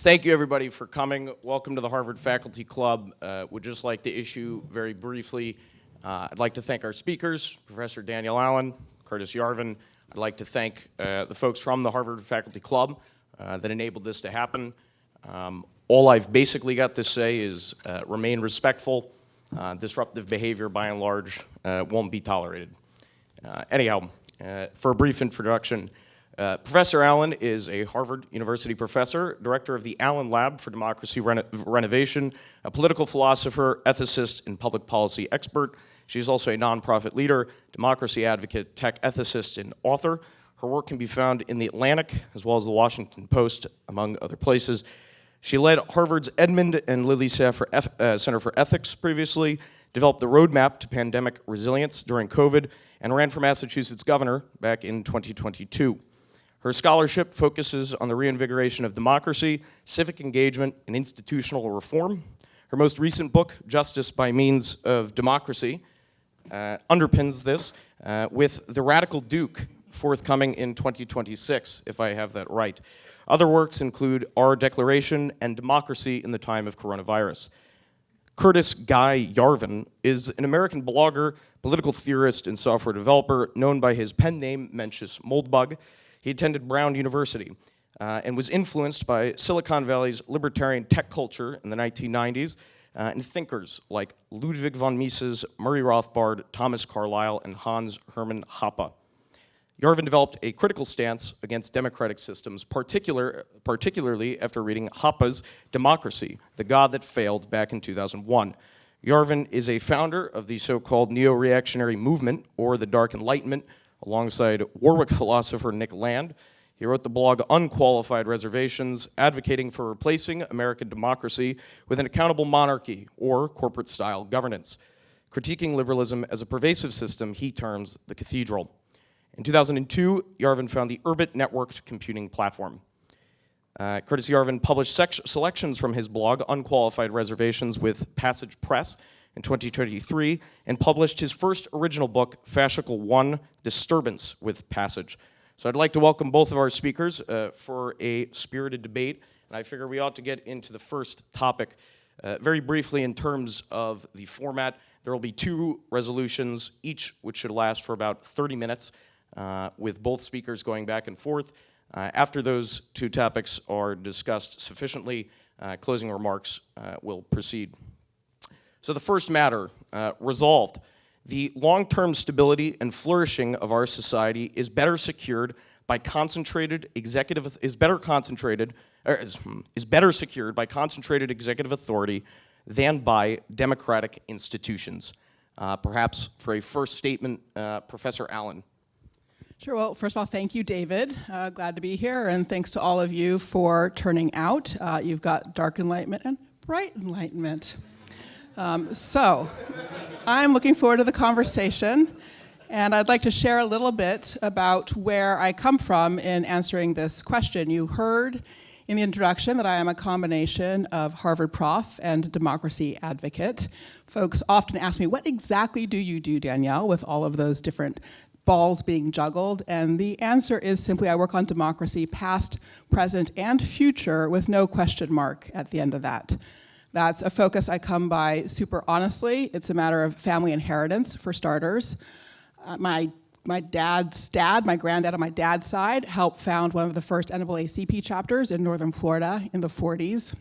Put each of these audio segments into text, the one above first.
Thank you, everybody, for coming. Welcome to the Harvard Faculty Club. Would just like to issue very briefly, I'd like to thank our speakers, Professor Daniel Allen, Curtis Yarvin. I'd like to thank the folks from the Harvard Faculty Club that enabled this to happen. All I've basically got to say is remain respectful. Disruptive behavior, by and large, won't be tolerated. Anyhow, for a brief introduction, Professor Allen is a Harvard University professor, director of the Allen Lab for Democracy Renovation, a political philosopher, ethicist, and public policy expert. She's also a nonprofit leader, democracy advocate, tech ethicist, and author. Her work can be found in The Atlantic, as well as The Washington Post, among other places. She led Harvard's Edmund and Lilly Center for Ethics previously, developed the roadmap to pandemic resilience during COVID, and ran for Massachusetts governor back in 2022. Her scholarship focuses on the reinvigoration of democracy, civic engagement, and institutional reform. Her most recent book, Justice by Means of Democracy, underpins this with The Radical Duke, forthcoming in 2026, if I have that right. Other works include Our Declaration and Democracy in the Time of Coronavirus. Curtis Guy Yarvin is an American blogger, political theorist, and software developer known by his pen name, Mencius Moldbug. He attended Brown University and was influenced by Silicon Valley's libertarian tech culture in the 1990s and thinkers like Ludwig von Mises, Murray Rothbard, Thomas Carlyle, and Hans Hermann Hoppe. Yarvin developed a critical stance against democratic systems, particularly after reading Hoppe's Democracy, the God That Failed, back in 2001. Yarvin is a founder of the so-called neo-reactionary movement, or the Dark Enlightenment, alongside Warwick philosopher Nick Land. He wrote the blog Unqualified Reservations, advocating for replacing American democracy with an accountable monarchy or corporate-style governance, critiquing liberalism as a pervasive system he terms the cathedral. In 2002, Yarvin found the Urbit networked computing platform. Curtis Yarvin published selections from his blog, Unqualified Reservations, with Passage Press in 2023, and published his first original book, Fascicle 1, Disturbance, with Passage. So I'd like to welcome both of our speakers for a spirited debate, and I figure we ought to get into the first topic. Very briefly, in terms of the format, there will be two resolutions, each which should last for about 30 minutes, with both speakers going back and forth. After those two topics are discussed sufficiently, closing remarks will proceed. So the first matter, resolved. The long-term stability and flourishing of our society is better secured by concentrated executive authority than by democratic institutions. Perhaps for a first statement, Professor Allen. Sure. Well, first of all, thank you, David. Glad to be here, and thanks to all of you for turning out. You've got dark enlightenment and bright enlightenment. So I'm looking forward to the conversation, and I'd like to share a little bit about where I come from in answering this question. You heard in the introduction that I am a combination of Harvard prof and democracy advocate. Folks often ask me, what exactly do you do, Danielle, with all of those different balls being juggled? And the answer is simply I work on democracy, past, present, and future, with no question mark at the end of that. That's a focus I come by super honestly. It's a matter of family inheritance, for starters. My dad's dad, my granddad on my dad's side, helped found one of the first NAACP chapters in Northern Florida in the 40s.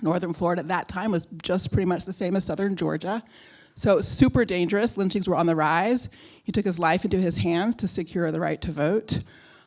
Northern Florida at that time was just pretty much the same as Southern Georgia. So it was super dangerous. Lynchings were on the rise. He took his life into his hands to secure the right to vote.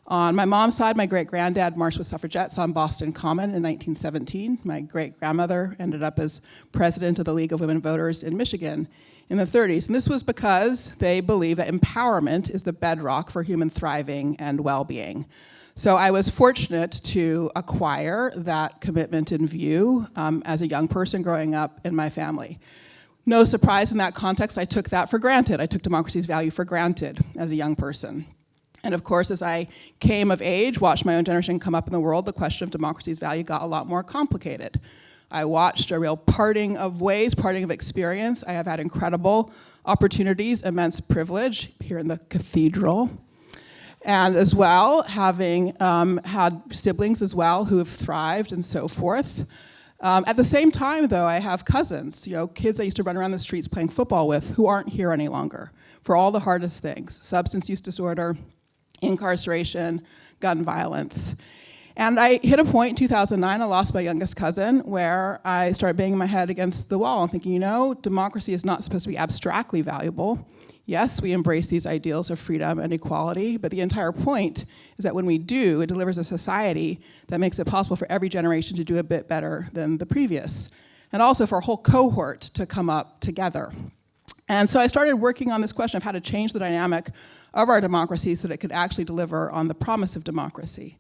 On my mom's side, my great-granddad marched with suffragettes on Boston Common in 1917. My great-grandmother ended up as president of the League of Women Voters in Michigan in the 30s. And this was because they believed that empowerment is the bedrock for human thriving and well-being. So I was fortunate to acquire that commitment and view as a young person growing up in my family. No surprise in that context, I took that for granted. I took democracy's value for granted as a young person. And of course, as I came of age, watched my own generation come up in the world, the question of democracy's value got a lot more complicated. I watched a real parting of ways, parting of experience. I have had incredible opportunities, immense privilege here in the cathedral. And as well, having had siblings as well who have thrived and so forth. At the same time, though, I have cousins, kids I used to run around the streets playing football with who aren't here any longer for all the hardest things: substance use disorder, incarceration, gun violence. And I hit a point in 2009, I lost my youngest cousin, where I started banging my head against the wall and thinking, democracy is not supposed to be abstractly valuable. Yes, we embrace these ideals of freedom and equality, but the entire point is that when we do, it delivers a society that makes it possible for every generation to do a bit better than the previous, and also for a whole cohort to come up together. And so I started working on this question of how to change the dynamic of our democracy so that it could actually deliver on the promise of democracy.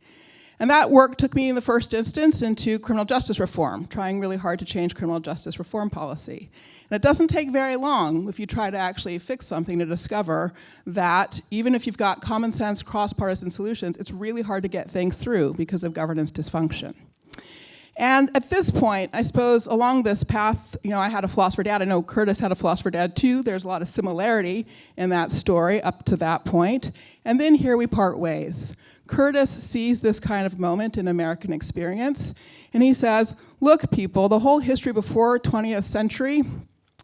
And that work took me in the first instance into criminal justice reform, trying really hard to change criminal justice reform policy. And it doesn't take very long if you try to actually fix something to discover that even if you've got common sense, cross-partisan solutions, it's really hard to get things through because of governance dysfunction. And at this point, I suppose along this path, I had a philosopher dad. I know Curtis had a philosopher dad too. There's a lot of similarity in that story up to that point. And then here we part ways. Curtis sees this kind of moment in American experience, and he says, look, people, the whole history before 20th century,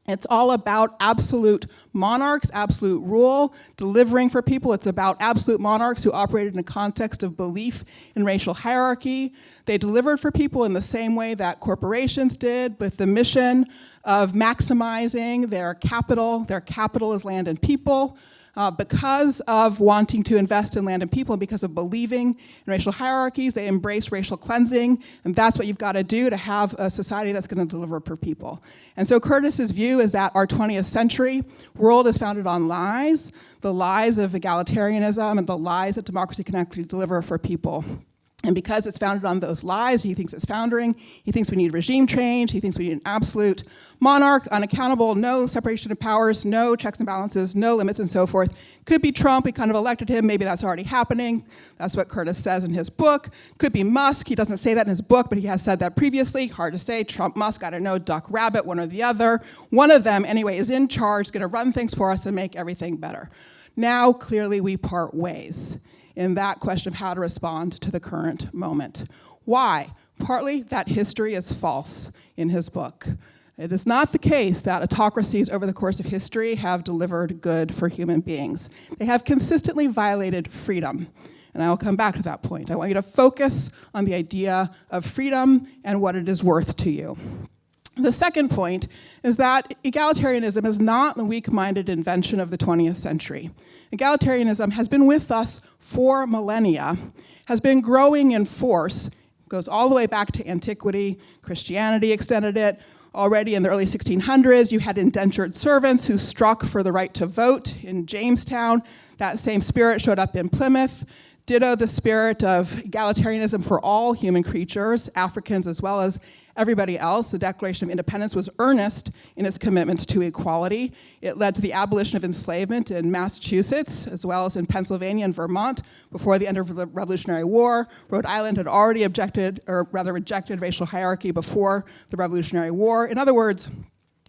it's all about absolute monarchs, absolute rule, delivering for people. It's about absolute monarchs who operated in a context of belief in racial hierarchy. They delivered for people in the same way that corporations did, with the mission of maximizing their capital. Their capital is land and people. Because of wanting to invest in land and people, and because of believing in racial hierarchies, they embrace racial cleansing, and that's what you've got to do to have a society that's going to deliver for people. And so Curtis's view is that our 20th century world is founded on lies, the lies of egalitarianism and the lies that democracy can actually deliver for people. And because it's founded on those lies, he thinks it's foundering. He thinks we need regime change. He thinks we need an absolute monarch, unaccountable, no separation of powers, no checks and balances, no limits, and so forth. Could be Trump. We kind of elected him. Maybe that's already happening. That's what Curtis says in his book. Could be Musk. He doesn't say that in his book, but he has said that previously. Hard to say. Trump, Musk, I don't know, duck, rabbit, one or the other. One of them, anyway, is in charge, going to run things for us and make everything better. Now, clearly, we part ways in that question of how to respond to the current moment. Why? Partly that history is false in his book. It is not the case that autocracies over the course of history have delivered good for human beings. They have consistently violated freedom. And I will come back to that point. I want you to focus on the idea of freedom and what it is worth to you. The second point is that egalitarianism is not the weak-minded invention of the 20th century. Egalitarianism has been with us for millennia, has been growing in force, goes all the way back to antiquity. Christianity extended it. Already in the early 1600s, you had indentured servants who struck for the right to vote in Jamestown. That same spirit showed up in Plymouth. Ditto the spirit of egalitarianism for all human creatures, Africans as well as everybody else. The Declaration of Independence was earnest in its commitment to equality. It led to the abolition of enslavement in Massachusetts, as well as in Pennsylvania and Vermont before the end of the Revolutionary War. Rhode Island had already rejected racial hierarchy before the Revolutionary War. In other words,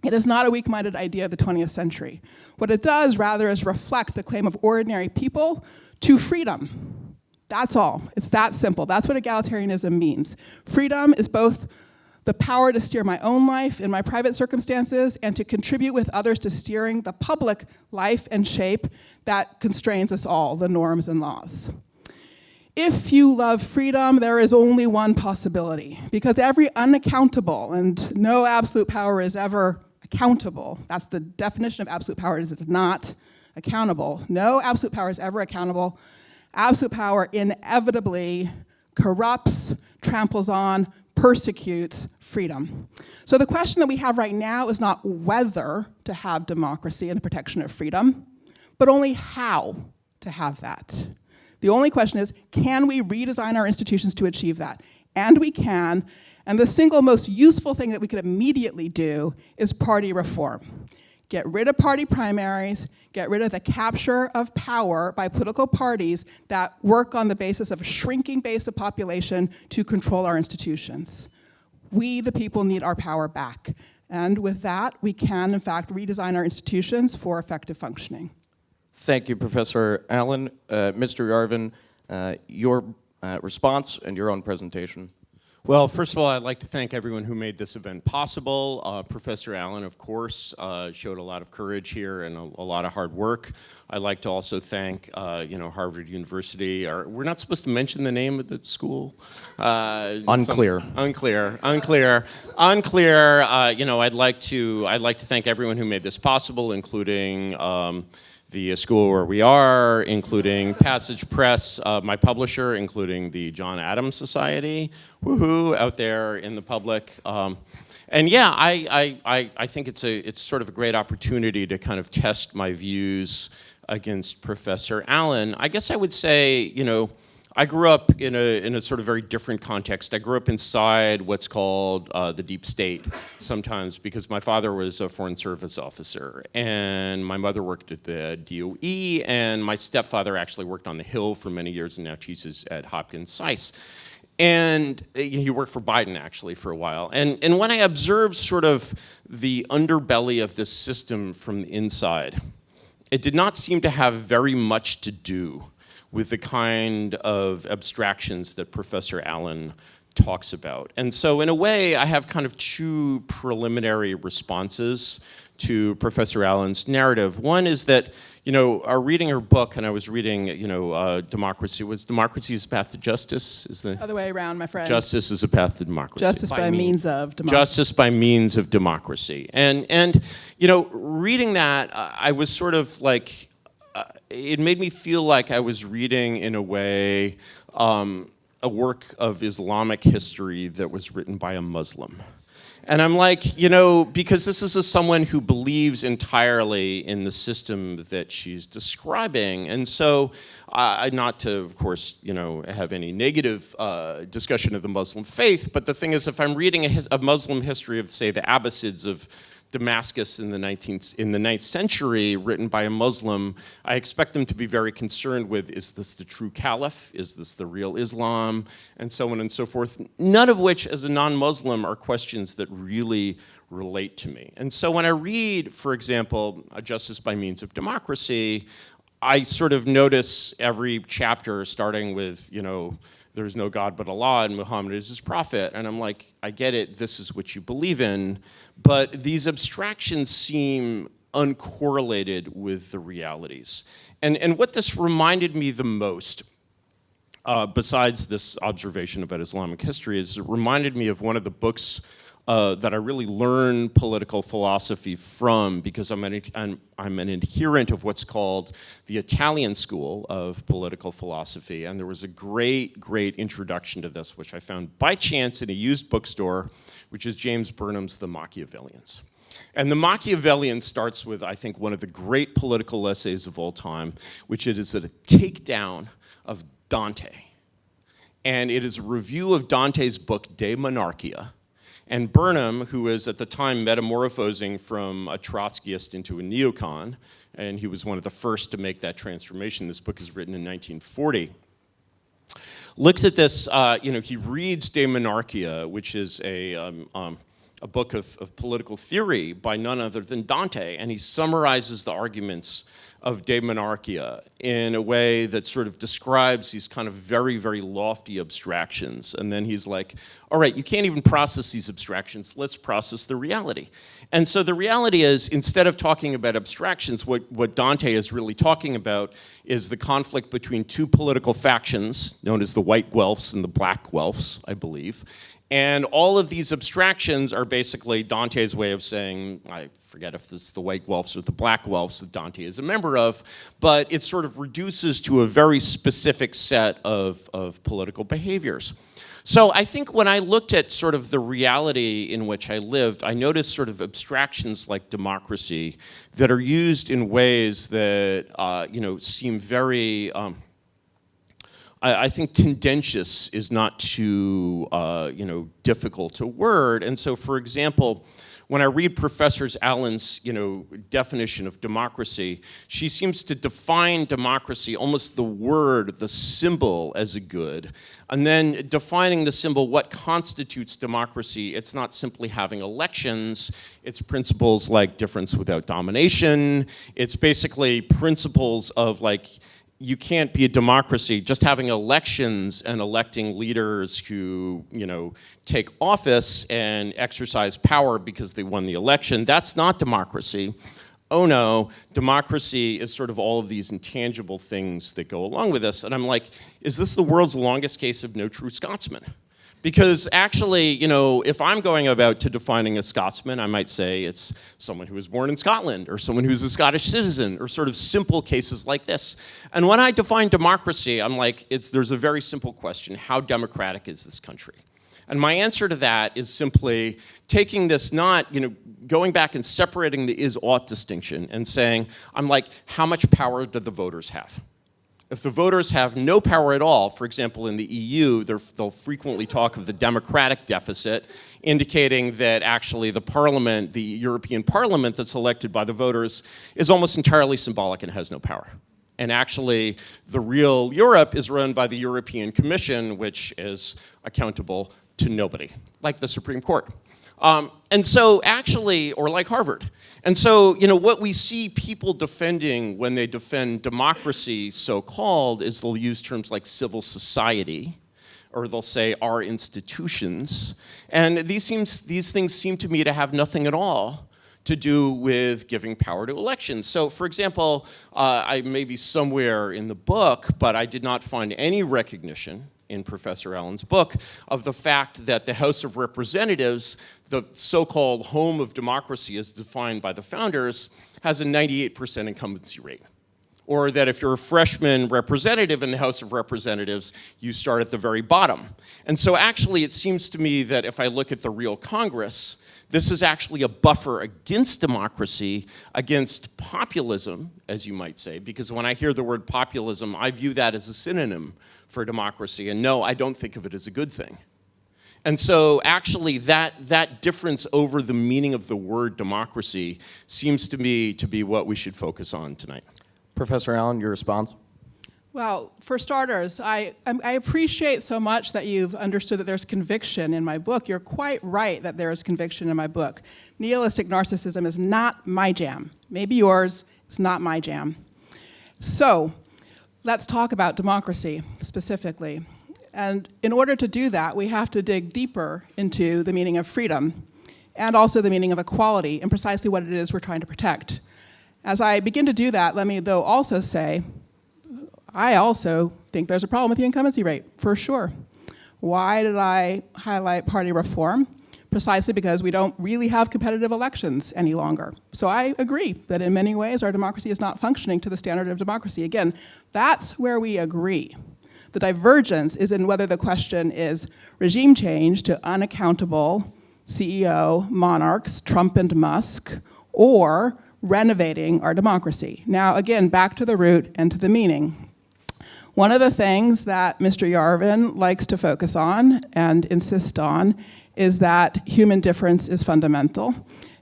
it is not a weak-minded idea of the 20th century. What it does, rather, is reflect the claim of ordinary people to freedom. That's all. It's that simple. That's what egalitarianism means. Freedom is both the power to steer my own life in my private circumstances and to contribute with others to steering the public life and shape that constrains us all, the norms and laws. If you love freedom, there is only one possibility, because every unaccountable, and no absolute power is ever accountable. That's the definition of absolute power, is it is not accountable. No absolute power is ever accountable. Absolute power inevitably corrupts, tramples on, persecutes freedom. So the question that we have right now is not whether to have democracy and the protection of freedom, but only how to have that. The only question is, can we redesign our institutions to achieve that? And we can. And the single most useful thing that we could immediately do is party reform. Get rid of party primaries, get rid of the capture of power by political parties that work on the basis of a shrinking base of population to control our institutions. We, the people, need our power back. And with that, we can, in fact, redesign our institutions for effective functioning. Thank you, Professor Allen. Mr. Yarvin, your response and your own presentation. Well, first of all, I'd like to thank everyone who made this event possible. Professor Allen, of course, showed a lot of courage here and a lot of hard work. I'd like to also thank, Harvard University. We're not supposed to mention the name of the school? Unclear. Unclear. I'd like to thank everyone who made this possible, including the school where we are, including Passage Press, my publisher, including the John Adams Society, woohoo, out there in the public. And yeah, I think it's sort of a great opportunity to kind of test my views against Professor Allen. I guess I would say, I grew up in a sort of very different context. I grew up inside what's called the deep state sometimes, because my father was a foreign service officer and my mother worked at the DOE, and my stepfather actually worked on the Hill for many years and now teaches at Hopkins SAIS. And he worked for Biden actually for a while. And when I observed sort of the underbelly of this system from the inside, it did not seem to have very much to do with the kind of abstractions that Professor Allen talks about. And so in a way, I have kind of two preliminary responses to Professor Allen's narrative. One is that, reading her book, and I was reading, Democracy. Was Democracy is a Path to Justice? Is the Other way around, my friend. Justice is a Path to Democracy. Justice by means of democracy. Justice by means of democracy. And reading that, I was sort of like, it made me feel like I was reading, in a way, a work of Islamic history that was written by a Muslim. And I'm like, because this is someone who believes entirely in the system that she's describing. And so, not to, of course, have any negative discussion of the Muslim faith, but the thing is, if I'm reading a Muslim history of, say, the Abbasids of Damascus in the 9th century, written by a Muslim, I expect them to be very concerned with, is this the true caliph? Is this the real Islam? And so on and so forth. None of which, as a non-Muslim, are questions that really relate to me. And so when I read, for example, A Justice by Means of Democracy, I sort of notice every chapter starting with, there's no God but Allah and Muhammad is his prophet. And I'm like, I get it, this is what you believe in, but these abstractions seem uncorrelated with the realities. And what this reminded me the most, besides this observation about Islamic history, is it reminded me of one of the books that I really learned political philosophy from, because I'm an adherent of what's called the Italian school of political philosophy. And there was a great, great introduction to this, which I found by chance in a used bookstore, which is James Burnham's The Machiavellians. And The Machiavellian starts with, I think, one of the great political essays of all time, which it is a takedown of Dante. And it is a review of Dante's book, De Monarchia. And Burnham, who was at the time metamorphosing from a Trotskyist into a neocon, and he was one of the first to make that transformation. This book is written in 1940. Looks at this, he reads De Monarchia, which is a book of political theory by none other than Dante, and he summarizes the arguments of De Monarchia in a way that sort of describes these kind of very, very lofty abstractions. And then he's like, all right, you can't even process these abstractions, let's process the reality. And so the reality is, instead of talking about abstractions, what Dante is really talking about is the conflict between two political factions, known as the white Guelphs and the black Guelphs, I believe. And all of these abstractions are basically Dante's way of saying, I forget if it's the white Guelphs or the black Guelphs that Dante is a member of, but it sort of reduces to a very specific set of political behaviors. So I think when I looked at sort of the reality in which I lived, I noticed sort of abstractions like democracy that are used in ways that, seem very I think tendentious is not too difficult to word. And so, for example, when I read Professor Allen's definition of democracy, she seems to define democracy, almost the word, the symbol, as a good. And then defining the symbol, what constitutes democracy, it's not simply having elections, it's principles like difference without domination, it's basically principles of you can't be a democracy just having elections and electing leaders who, take office and exercise power because they won the election. That's not democracy. Oh no, democracy is sort of all of these intangible things that go along with this. And I'm like, is this the world's longest case of no true Scotsman? Because actually, if I'm going about to defining a Scotsman, I might say it's someone who was born in Scotland, or someone who's a Scottish citizen, or sort of simple cases like this. And when I define democracy, I'm like, there's a very simple question: how democratic is this country? And my answer to that is simply taking this, not, going back and separating the is-ought distinction and saying, I'm like, how much power do the voters have? If the voters have no power at all, for example, in the EU, they'll frequently talk of the democratic deficit, indicating that actually the parliament, the European Parliament that's elected by the voters, is almost entirely symbolic and has no power. And actually, the real Europe is run by the European Commission, which is accountable to nobody, like the Supreme Court. And so actually, or like Harvard. And so, what we see people defending when they defend democracy, so-called, is they'll use terms like civil society, or they'll say our institutions. And these things seem to me to have nothing at all to do with giving power to elections. So, for example, I may be somewhere in the book, but I did not find any recognition in Professor Allen's book of the fact that the House of Representatives, the so-called home of democracy as defined by the founders, has a 98% incumbency rate. Or that if you're a freshman representative in the House of Representatives, you start at the very bottom. And so actually it seems to me that if I look at the real Congress, this is actually a buffer against democracy, against populism, as you might say, because when I hear the word populism, I view that as a synonym for democracy, and no, I don't think of it as a good thing. And so actually that difference over the meaning of the word democracy seems to me to be what we should focus on tonight. Professor Allen, your response? Well, for starters, I appreciate so much that you've understood that there's conviction in my book. You're quite right that there is conviction in my book. Nihilistic narcissism is not my jam. Maybe yours, it's not my jam. So, let's talk about democracy specifically. And in order to do that, we have to dig deeper into the meaning of freedom and also the meaning of equality and precisely what it is we're trying to protect. As I begin to do that, let me though also say, I also think there's a problem with the incumbency rate, for sure. Why did I highlight party reform? Precisely because we don't really have competitive elections any longer. So I agree that in many ways our democracy is not functioning to the standard of democracy. Again, that's where we agree. The divergence is in whether the question is regime change to unaccountable CEO monarchs, Trump and Musk, or renovating our democracy. Now, again, back to the root and to the meaning. One of the things that Mr. Yarvin likes to focus on and insist on is that human difference is fundamental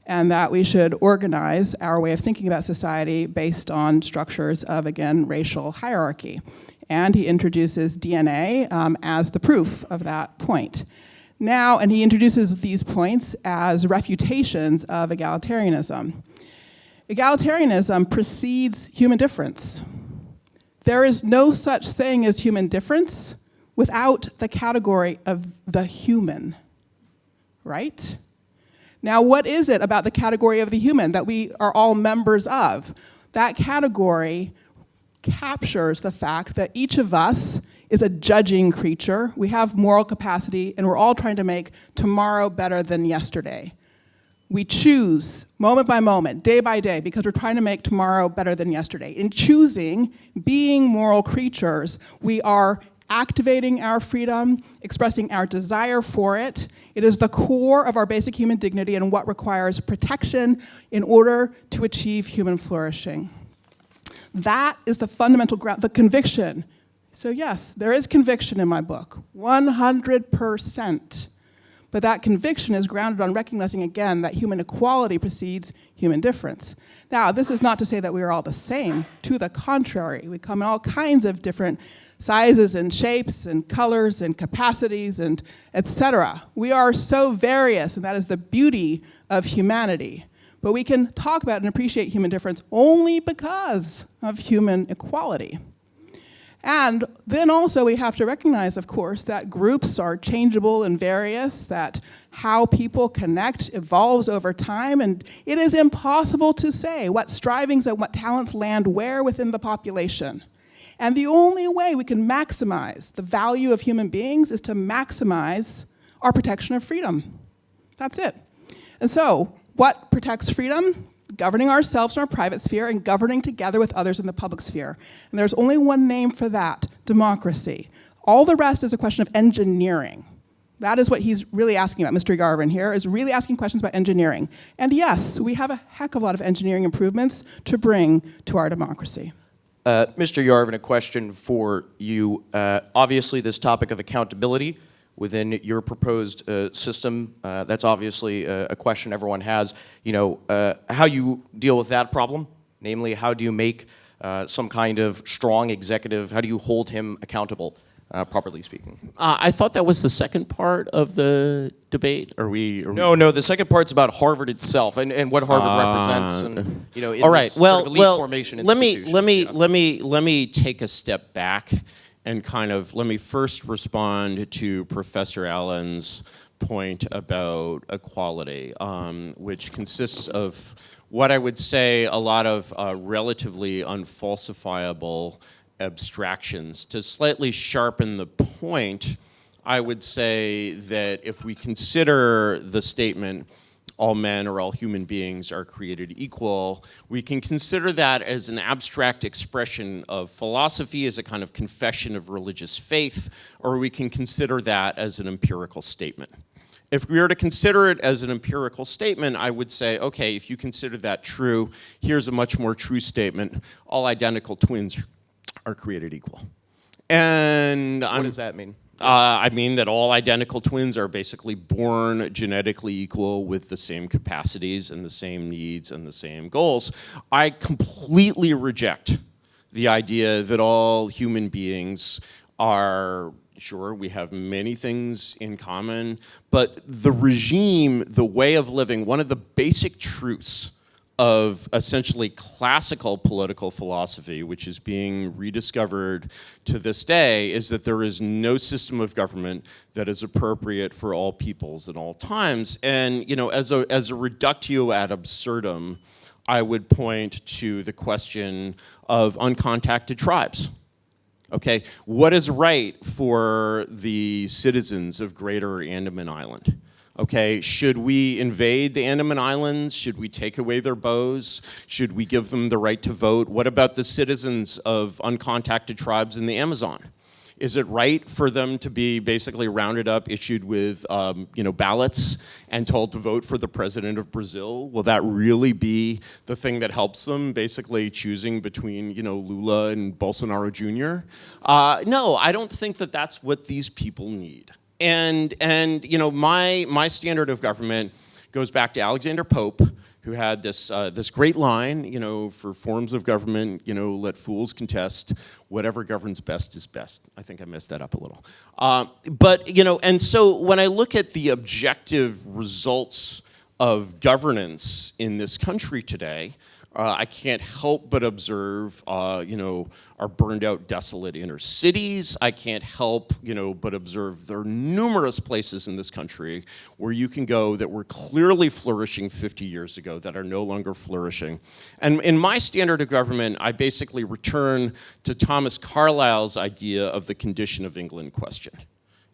and that we should organize our way of thinking about society based on structures of, again, racial hierarchy. And he introduces DNA as the proof of that point. Now, and he introduces these points as refutations of egalitarianism. Egalitarianism precedes human difference. There is no such thing as human difference without the category of the human, right? Now, what is it about the category of the human that we are all members of? That category captures the fact that each of us is a judging creature. We have moral capacity, and we're all trying to make tomorrow better than yesterday. We choose moment by moment, day by day, because we're trying to make tomorrow better than yesterday. In choosing being moral creatures, we are activating our freedom, expressing our desire for it. It is the core of our basic human dignity and what requires protection in order to achieve human flourishing. That is the fundamental ground, the conviction So yes, there is conviction in my book, 100%. But that conviction is grounded on recognizing, again, that human equality precedes human difference. Now, this is not to say that we are all the same. To the contrary, we come in all kinds of different sizes and shapes and colors and capacities and etc. We are so various, and that is the beauty of humanity. But we can talk about and appreciate human difference only because of human equality. And then also we have to recognize, of course, that groups are changeable and various, that how people connect evolves over time, and it is impossible to say what strivings and what talents land where within the population. And the only way we can maximize the value of human beings is to maximize our protection of freedom. That's it. And so, what protects freedom? Governing ourselves in our private sphere and governing together with others in the public sphere. And there's only one name for that, democracy. All the rest is a question of engineering. That is what he's really asking about, Mr. Yarvin here, is really asking questions about engineering. And yes, we have a heck of a lot of engineering improvements to bring to our democracy. Mr. Yarvin, a question for you. Obviously, this topic of accountability within your proposed system, that's obviously a question everyone has. You know, how you deal with that problem, namely, how do you make some kind of strong executive, how do you hold him accountable, properly speaking? I thought that was the second part of the debate. No, the second part's about Harvard itself and what Harvard represents, and you know, in all right. this Well, sort of elite formation let institution. me take a step back and kind of let me first respond to Professor Allen's point about equality, which consists of what I would say a lot of relatively unfalsifiable abstractions. To slightly sharpen the point, I would say that if we consider the statement, all men or all human beings are created equal, we can consider that as an abstract expression of philosophy, as a kind of confession of religious faith, or we can consider that as an empirical statement. If we were to consider it as an empirical statement, I would say, okay, if you consider that true, here's a much more true statement. All identical twins are created equal. And What does that mean? I mean that all identical twins are basically born genetically equal with the same capacities and the same needs and the same goals. I completely reject the idea that all human beings are, sure, we have many things in common, but the regime, the way of living, one of the basic truths of essentially classical political philosophy, which is being rediscovered to this day, is that there is no system of government that is appropriate for all peoples at all times. And you know, as a reductio ad absurdum, I would point to the question of uncontacted tribes. Okay, what is right for the citizens of Greater Andaman Island? Okay, should we invade the Andaman Islands? Should we take away their bows? Should we give them the right to vote? What about the citizens of uncontacted tribes in the Amazon? Is it right for them to be basically rounded up, issued with ballots, and told to vote for the president of Brazil? Will that really be the thing that helps them, basically choosing between Lula and Bolsonaro Jr.? No, I don't think that that's what these people need. And my standard of government goes back to Alexander Pope, who had this great line, for forms of government, let fools contest, whatever governs best is best. I think I messed that up a little. And so when I look at the objective results of governance in this country today, I can't help but observe, our burned out, desolate inner cities. I can't help, but observe there are numerous places in this country where you can go that were clearly flourishing 50 years ago that are no longer flourishing. And in my standard of government, I basically return to Thomas Carlyle's idea of the condition of England question.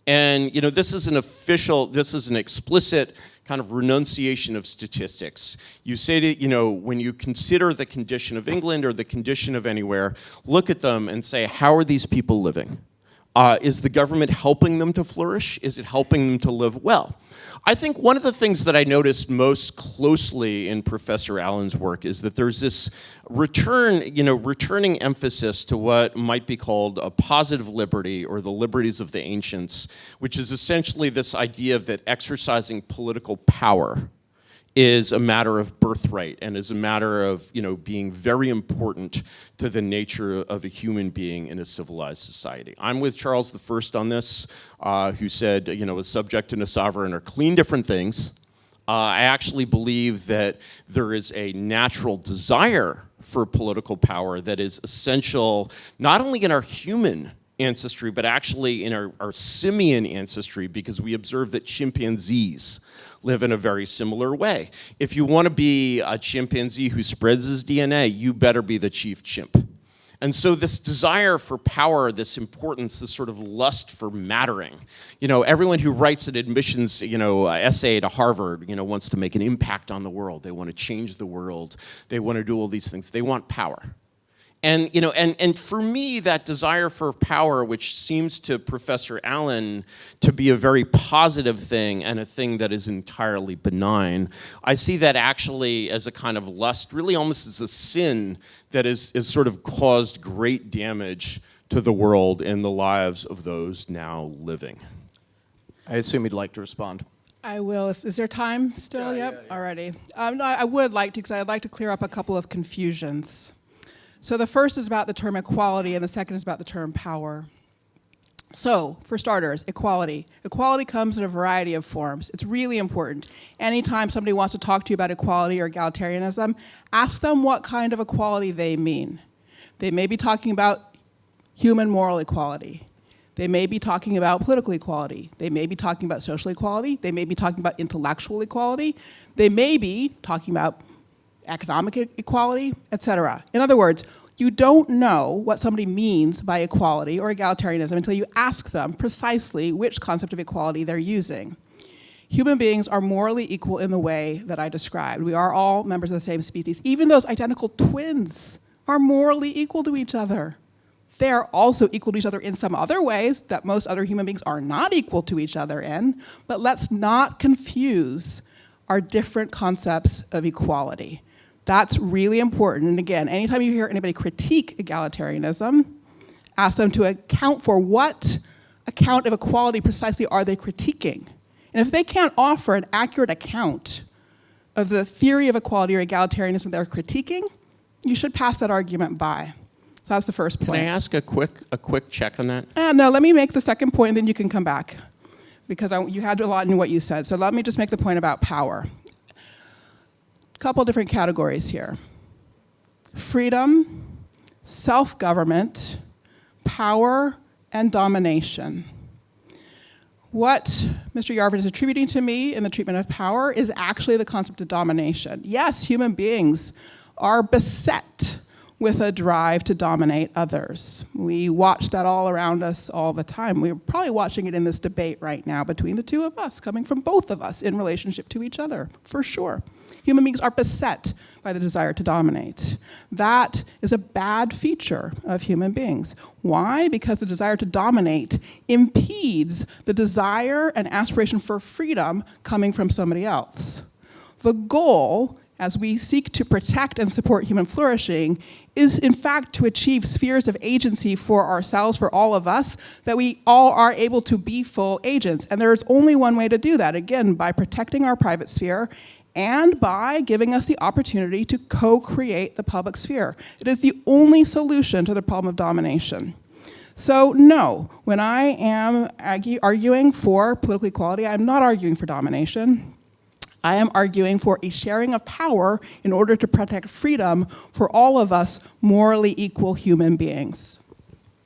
And this is an explicit kind of renunciation of statistics. You say that, when you consider the condition of England or the condition of anywhere, look at them and say, how are these people living? Is the government helping them to flourish? Is it helping them to live well? I think one of the things that I noticed most closely in Professor Allen's work is that there's this returning emphasis to what might be called a positive liberty, or the liberties of the ancients, which is essentially this idea that exercising political power is a matter of birthright and is a matter of being very important to the nature of a human being in a civilized society. I'm with Charles I on this, who said, a subject and a sovereign are clean different things. I actually believe that there is a natural desire for political power that is essential not only in our human ancestry, but actually in our simian ancestry, because we observe that chimpanzees live in a very similar way. If you want to be a chimpanzee who spreads his DNA, you better be the chief chimp. And so this desire for power, this importance, this sort of lust for mattering. Everyone who writes an admissions, essay to Harvard, wants to make an impact on the world. They want to change the world. They want to do all these things. They want power. And for me, that desire for power, which seems to Professor Allen to be a very positive thing and a thing that is entirely benign, I see that actually as a kind of lust, really almost as a sin that is sort of caused great damage to the world and the lives of those now living. I assume you'd like to respond. I will. Is there time still? Yep. Alrighty. No, I would like to, because I'd like to clear up a couple of confusions. So the first is about the term equality, and the second is about the term power. So, for starters, equality. Equality comes in a variety of forms. It's really important. Anytime somebody wants to talk to you about equality or egalitarianism, ask them what kind of equality they mean. They may be talking about human moral equality. They may be talking about political equality. They may be talking about social equality. They may be talking about intellectual equality. They may be talking about economic equality, etc. In other words, you don't know what somebody means by equality or egalitarianism until you ask them precisely which concept of equality they're using. Human beings are morally equal in the way that I described. We are all members of the same species. Even those identical twins are morally equal to each other. They are also equal to each other in some other ways that most other human beings are not equal to each other in, but let's not confuse our different concepts of equality. That's really important. And again, anytime you hear anybody critique egalitarianism, ask them to account for what account of equality precisely are they critiquing. And if they can't offer an accurate account of the theory of equality or egalitarianism they're critiquing, you should pass that argument by. So that's the first point. Can I ask a quick check on that? No, let me make the second point, and then you can come back, because you had a lot in what you said. So let me just make the point about power. Couple different categories here. Freedom, self-government, power, and domination. What Mr. Yarvin is attributing to me in the treatment of power is actually the concept of domination. Yes, human beings are beset with a drive to dominate others. We watch that all around us all the time. We're probably watching it in this debate right now between the two of us, coming from both of us in relationship to each other, for sure. Human beings are beset by the desire to dominate. That is a bad feature of human beings. Why? Because the desire to dominate impedes the desire and aspiration for freedom coming from somebody else. The goal, as we seek to protect and support human flourishing, is in fact to achieve spheres of agency for ourselves, for all of us, that we all are able to be full agents. And there is only one way to do that, again, by protecting our private sphere and by giving us the opportunity to co-create the public sphere. It is the only solution to the problem of domination. So no, when I am arguing for political equality, I'm not arguing for domination. I am arguing for a sharing of power in order to protect freedom for all of us morally equal human beings.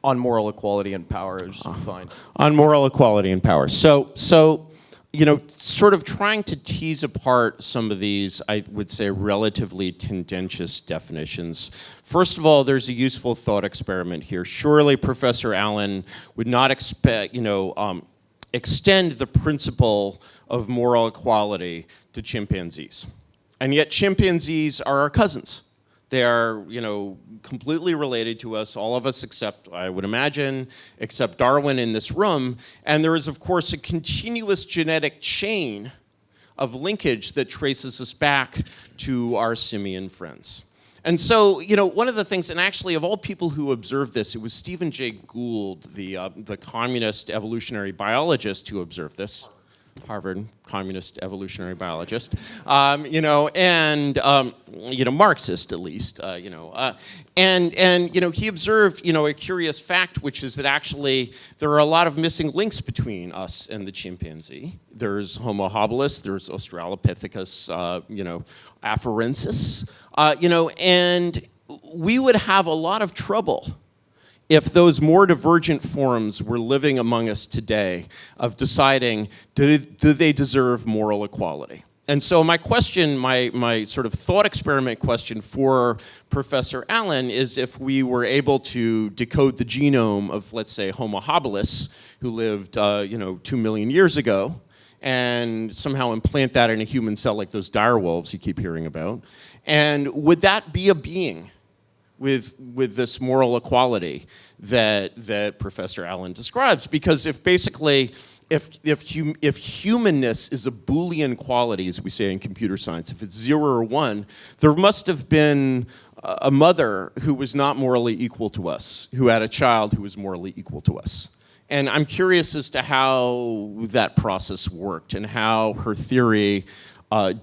On moral equality and power is fine. On moral equality and power. So sort of trying to tease apart some of these, I would say, relatively tendentious definitions. First of all, there's a useful thought experiment here. Surely Professor Allen would not expect, extend the principle of moral equality to chimpanzees. And yet chimpanzees are our cousins. They are, completely related to us, all of us except, I would imagine, except Darwin in this room. And there is, of course, a continuous genetic chain of linkage that traces us back to our simian friends. And so, you know, one of the things, and actually of all people who observed this, it was Stephen Jay Gould, the communist evolutionary biologist, who observed this. Harvard communist evolutionary biologist, you know, and you know, Marxist at least, you know, and you know, he observed, you know, a curious fact, which is that actually there are a lot of missing links between us and the chimpanzee. There's Homo habilis, there's Australopithecus, you know, afarensis, you know, and we would have a lot of trouble if those more divergent forms were living among us today of deciding, do they deserve moral equality? And so my question, my sort of thought experiment question for Professor Allen is if we were able to decode the genome of, let's say, Homo habilis, who lived, you know, 2 million years ago, and somehow implant that in a human cell like those dire wolves you keep hearing about, and would that be a being with this moral equality that Professor Allen describes? Because if basically, if humanness is a Boolean quality, as we say in computer science, if it's 0 or 1, there must have been a mother who was not morally equal to us, who had a child who was morally equal to us. And I'm curious as to how that process worked and how her theory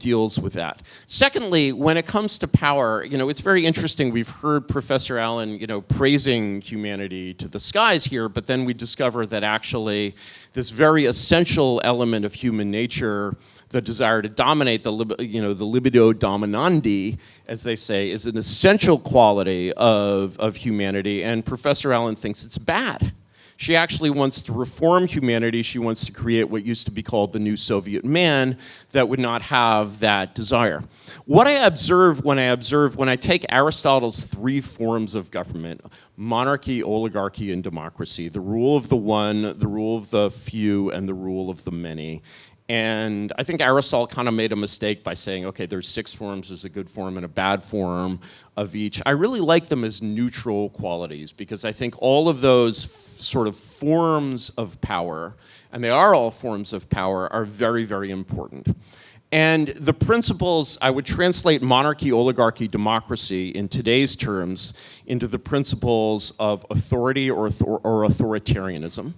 deals with that. Secondly, when it comes to power, you know, it's very interesting. We've heard Professor Allen, you know, praising humanity to the skies here, but then we discover that actually this very essential element of human nature, the desire to dominate, you know, the libido dominandi, as they say, is an essential quality of humanity, and Professor Allen thinks it's bad. She actually wants to reform humanity. She wants to create what used to be called the new Soviet man that would not have that desire. What I observe when I take Aristotle's 3 forms of government, monarchy, oligarchy, and democracy, the rule of the one, the rule of the few, and the rule of the many. And I think Aristotle kind of made a mistake by saying, okay, there's 6 forms, there's a good form and a bad form of each. I really like them as neutral qualities because I think all of those sort of forms of power, and they are all forms of power, are very, very important. And the principles, I would translate monarchy, oligarchy, democracy in today's terms into the principles of authority or authoritarianism.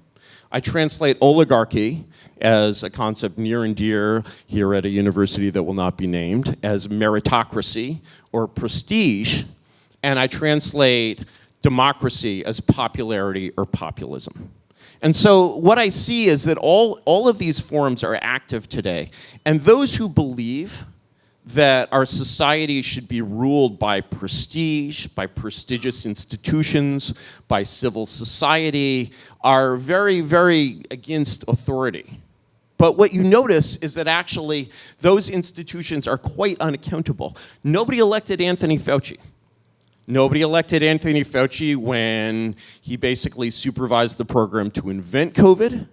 I translate oligarchy as a concept near and dear here at a university that will not be named as meritocracy or prestige, and I translate democracy as popularity or populism. And so what I see is that all of these forms are active today, and those who believe that our society should be ruled by prestige, by prestigious institutions, by civil society, are very, very against authority. But what you notice is that actually those institutions are quite unaccountable. Nobody elected Anthony Fauci. Nobody elected Anthony Fauci when he basically supervised the program to invent COVID.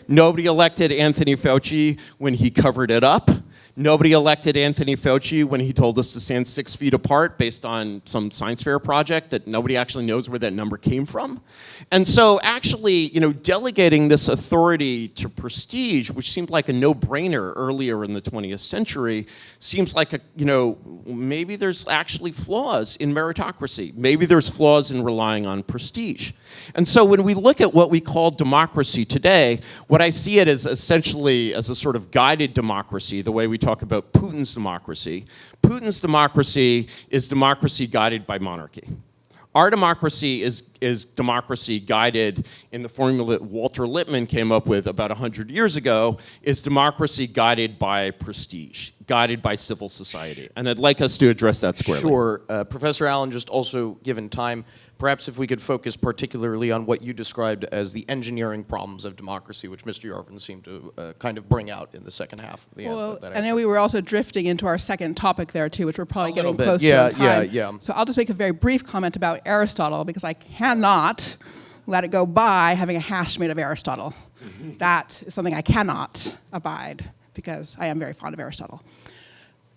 Nobody elected Anthony Fauci when he covered it up. Nobody elected Anthony Fauci when he told us to stand 6 feet apart based on some science fair project that nobody actually knows where that number came from. And so actually, you know, delegating this authority to prestige, which seemed like a no-brainer earlier in the 20th century, seems like a, you know, maybe there's actually flaws in meritocracy. Maybe there's flaws in relying on prestige. And so when we look at what we call democracy today, what I see it as essentially as a sort of guided democracy, the way we talk about Putin's democracy. Putin's democracy is democracy guided by monarchy. Our democracy is democracy guided in the formula that Walter Lippmann came up with about 100 years ago, is democracy guided by prestige, guided by civil society. And I'd like us to address that squarely. Sure. Professor Allen, just also given time, perhaps if we could focus particularly on what you described as the engineering problems of democracy, which Mr. Yarvin seemed to kind of bring out in the second half of the answer. I know we were also drifting into our second topic there too, which we're probably getting bit. close Yeah, to in time. yeah. So I'll just make a very brief comment about Aristotle because I cannot let it go by having a hash made of Aristotle. That is something I cannot abide because I am very fond of Aristotle.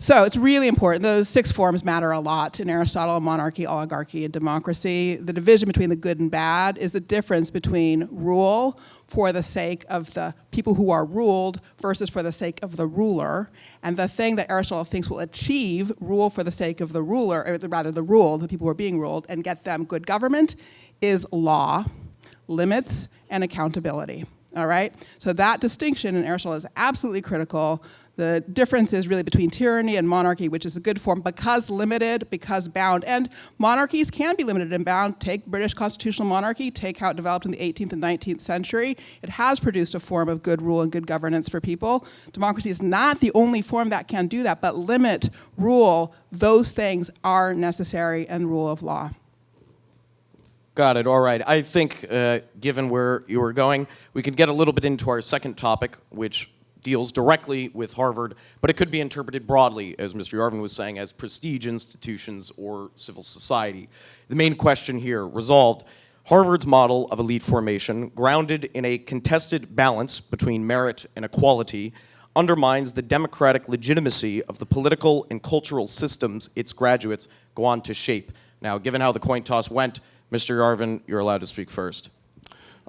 So it's really important. Those 6 forms matter a lot in Aristotle: monarchy, oligarchy, and democracy. The division between the good and bad is the difference between rule for the sake of the people who are ruled versus for the sake of the ruler. And the thing that Aristotle thinks will achieve rule for the sake of the ruler, or rather the ruled, the people who are being ruled, and get them good government is law, limits, and accountability. All right? So that distinction in Aristotle is absolutely critical. The difference is really between tyranny and monarchy, which is a good form because limited, because bound. And monarchies can be limited and bound. Take British constitutional monarchy, take how it developed in the 18th and 19th century. It has produced a form of good rule and good governance for people. Democracy is not the only form that can do that, but limit, rule, those things are necessary in rule of law. Got it. All right. I think, given where you were going, we can get a little bit into our second topic, which deals directly with Harvard, but it could be interpreted broadly, as Mr. Yarvin was saying, as prestige institutions or civil society. The main question here, resolved: Harvard's model of elite formation, grounded in a contested balance between merit and equality, undermines the democratic legitimacy of the political and cultural systems its graduates go on to shape. Now, given how the coin toss went, Mr. Yarvin, you're allowed to speak first.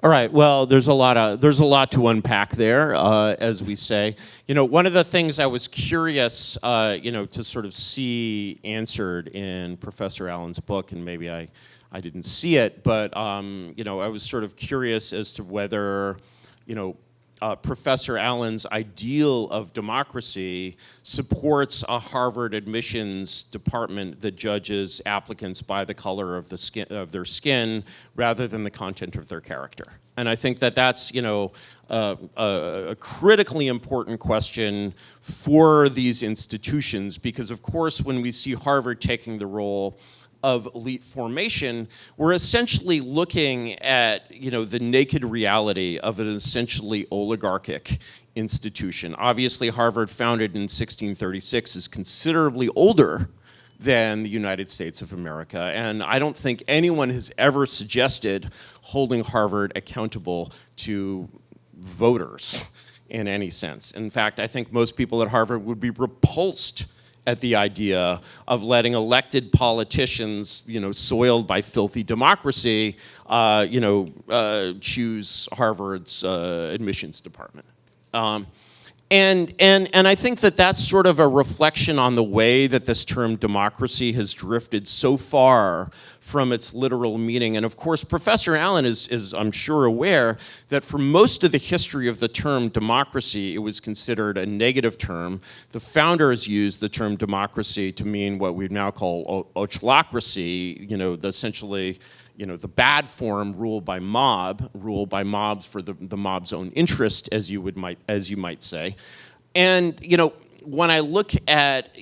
All right. Well, there's a lot to unpack there, as we say. You know, one of the things I was curious, to sort of see answered in Professor Allen's book, and maybe I didn't see it, but I was sort of curious as to whether, Professor Allen's ideal of democracy supports a Harvard admissions department that judges applicants by the color of their skin rather than the content of their character. And I think that that's a critically important question for these institutions, because of course when we see Harvard taking the role of elite formation, we're essentially looking at the naked reality of an essentially oligarchic institution. Obviously, Harvard, founded in 1636, is considerably older than the United States of America, and I don't think anyone has ever suggested holding Harvard accountable to voters in any sense. In fact, I think most people at Harvard would be repulsed at the idea of letting elected politicians, soiled by filthy democracy, choose Harvard's admissions department. And I think that that's sort of a reflection on the way that this term democracy has drifted so far from its literal meaning. And of course, Professor Allen is I'm sure aware that for most of the history of the term democracy, it was considered a negative term. The founders used the term democracy to mean what we now call ochlocracy, essentially, the bad form, rule by mobs for the mob's own interest, as you might say. And when I look at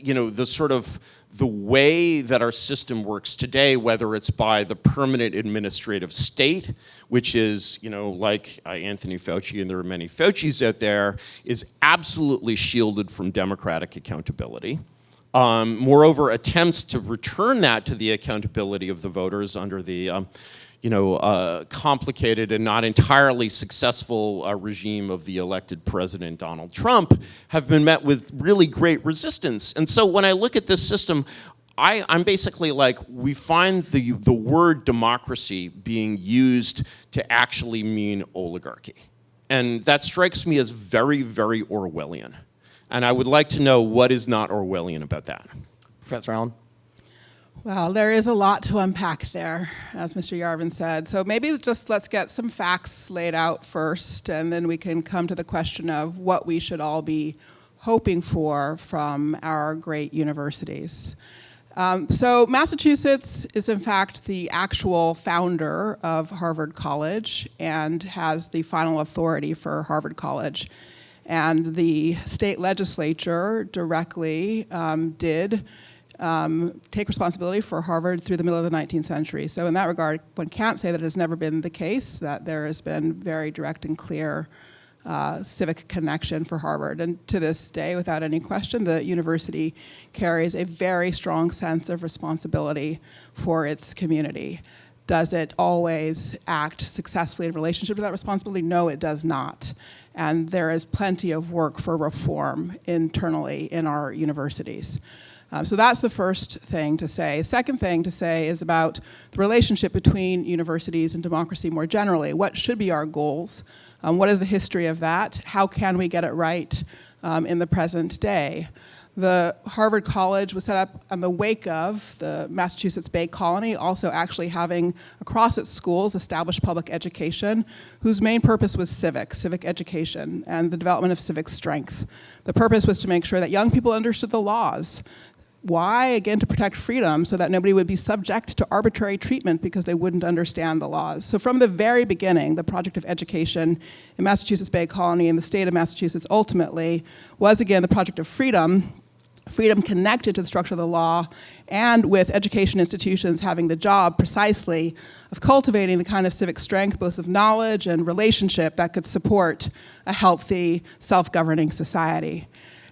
the way that our system works today, whether it's by the permanent administrative state, which is, like Anthony Fauci, and there are many Faucis out there, is absolutely shielded from democratic accountability. Moreover, attempts to return that to the accountability of the voters under the complicated and not entirely successful regime of the elected president, Donald Trump, have been met with really great resistance. And so when I look at this system, I'm basically like, we find the word democracy being used to actually mean oligarchy. And that strikes me as very, very Orwellian. And I would like to know what is not Orwellian about that. Professor Allen? Well, there is a lot to unpack there, as Mr. Yarvin said. So maybe just let's get some facts laid out first, and then we can come to the question of what we should all be hoping for from our great universities. So Massachusetts is in fact the actual founder of Harvard College and has the final authority for Harvard College. And the state legislature directly did take responsibility for Harvard through the middle of the 19th century. So in that regard, one can't say that it has never been the case, that there has been very direct and clear civic connection for Harvard. And to this day, without any question, the university carries a very strong sense of responsibility for its community. Does it always act successfully in relationship to that responsibility? No, it does not. And there is plenty of work for reform internally in our universities. So that's the first thing to say. Second thing to say is about the relationship between universities and democracy more generally. What should be our goals? What is the history of that? How can we get it right in the present day? The Harvard College was set up in the wake of the Massachusetts Bay Colony, also actually having across its schools established public education, whose main purpose was civic education, and the development of civic strength. The purpose was to make sure that young people understood the laws. Why? Again, to protect freedom so that nobody would be subject to arbitrary treatment because they wouldn't understand the laws. So from the very beginning, the project of education in Massachusetts Bay Colony and the state of Massachusetts ultimately was, again, the project of freedom connected to the structure of the law, and with education institutions having the job precisely of cultivating the kind of civic strength, both of knowledge and relationship, that could support a healthy, self-governing society.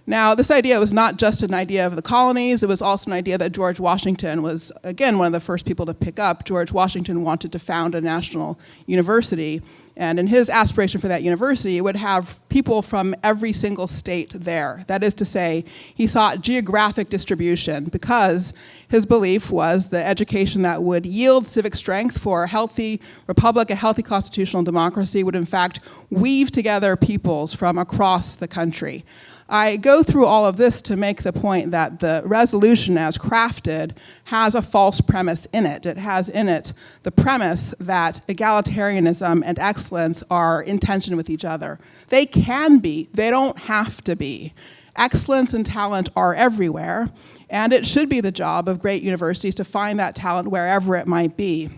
Now, this idea was not just an idea of the colonies, it was also an idea that George Washington was, again, one of the first people to pick up. George Washington wanted to found a national university, and in his aspiration for that university, it would have people from every single state there. That is to say, he sought geographic distribution because his belief was the education that would yield civic strength for a healthy republic, a healthy constitutional democracy, would in fact weave together peoples from across the country. I go through all of this to make the point that the resolution as crafted has a false premise in it. It has in it the premise that egalitarianism and excellence are in tension with each other. They can be, they don't have to be. Excellence and talent are everywhere, and it should be the job of great universities to find that talent wherever it might be.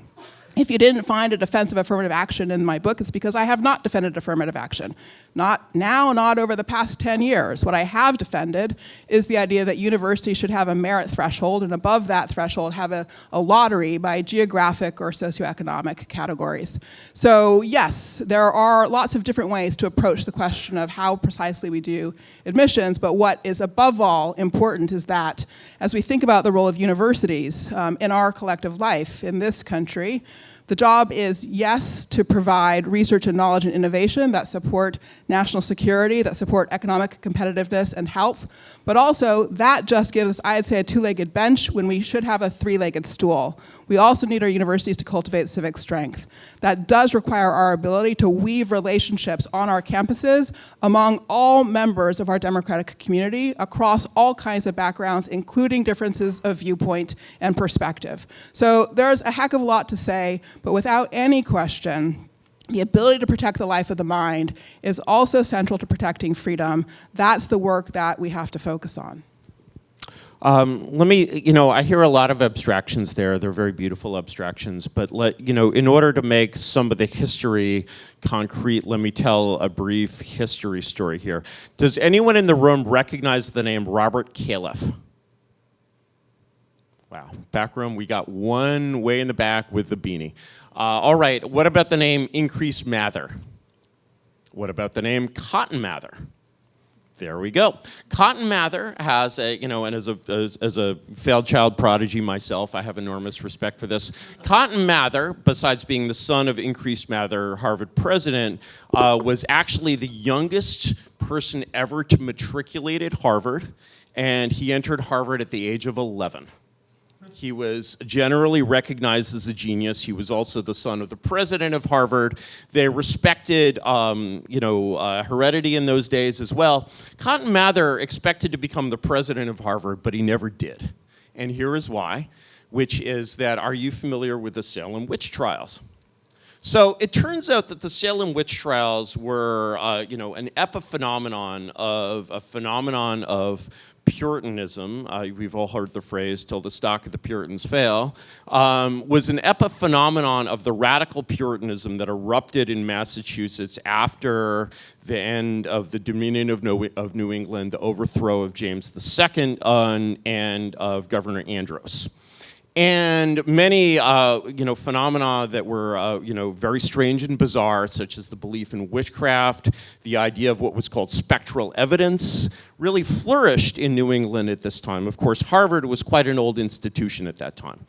If you didn't find a defense of affirmative action in my book, it's because I have not defended affirmative action. Not now, not over the past 10 years. What I have defended is the idea that universities should have a merit threshold, and above that threshold have a lottery by geographic or socioeconomic categories. So yes, there are lots of different ways to approach the question of how precisely we do admissions, but what is above all important is that as we think about the role of universities in our collective life in this country, the job is, yes, to provide research and knowledge and innovation that support national security, that support economic competitiveness and health, but also that just gives us, I'd say, a two-legged bench when we should have a three-legged stool. We also need our universities to cultivate civic strength. That does require our ability to weave relationships on our campuses among all members of our democratic community across all kinds of backgrounds, including differences of viewpoint and perspective. So there's a heck of a lot to say, but without any question, the ability to protect the life of the mind is also central to protecting freedom. That's the work that we have to focus on. I hear a lot of abstractions there. They're very beautiful abstractions, but in order to make some of the history concrete, let me tell a brief history story here. Does anyone in the room recognize the name Robert Califf? Wow, back room, we got one way in the back with the beanie. All right, what about the name Increase Mather? What about the name Cotton Mather? There we go. Cotton Mather has and as a failed child prodigy myself, I have enormous respect for this. Cotton Mather, besides being the son of Increase Mather, Harvard president, was actually the youngest person ever to matriculate at Harvard, and he entered Harvard at the age of 11. He was generally recognized as a genius. He was also the son of the president of Harvard. They respected, heredity in those days as well. Cotton Mather expected to become the president of Harvard, but he never did. And here is why, which is that, are you familiar with the Salem witch trials? So it turns out that the Salem witch trials were, an epiphenomenon of Puritanism, we've all heard the phrase, till the stock of the Puritans fail, was an epiphenomenon of the radical Puritanism that erupted in Massachusetts after the end of the Dominion of New England, the overthrow of James II, and of Governor Andros. And many, phenomena that were, very strange and bizarre, such as the belief in witchcraft, the idea of what was called spectral evidence, really flourished in New England at this time. Of course, Harvard was quite an old institution at that time.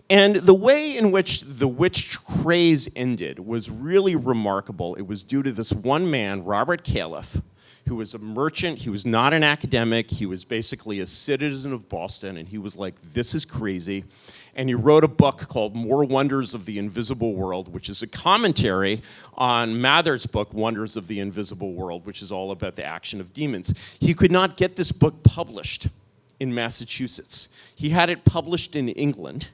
And the way in which the witch craze ended was really remarkable. It was due to this one man, Robert Califf, who was a merchant. He was not an academic. He was basically a citizen of Boston, and he was like, this is crazy. And he wrote a book called More Wonders of the Invisible World, which is a commentary on Mather's book, Wonders of the Invisible World, which is all about the action of demons. He could not get this book published in Massachusetts. He had it published in England,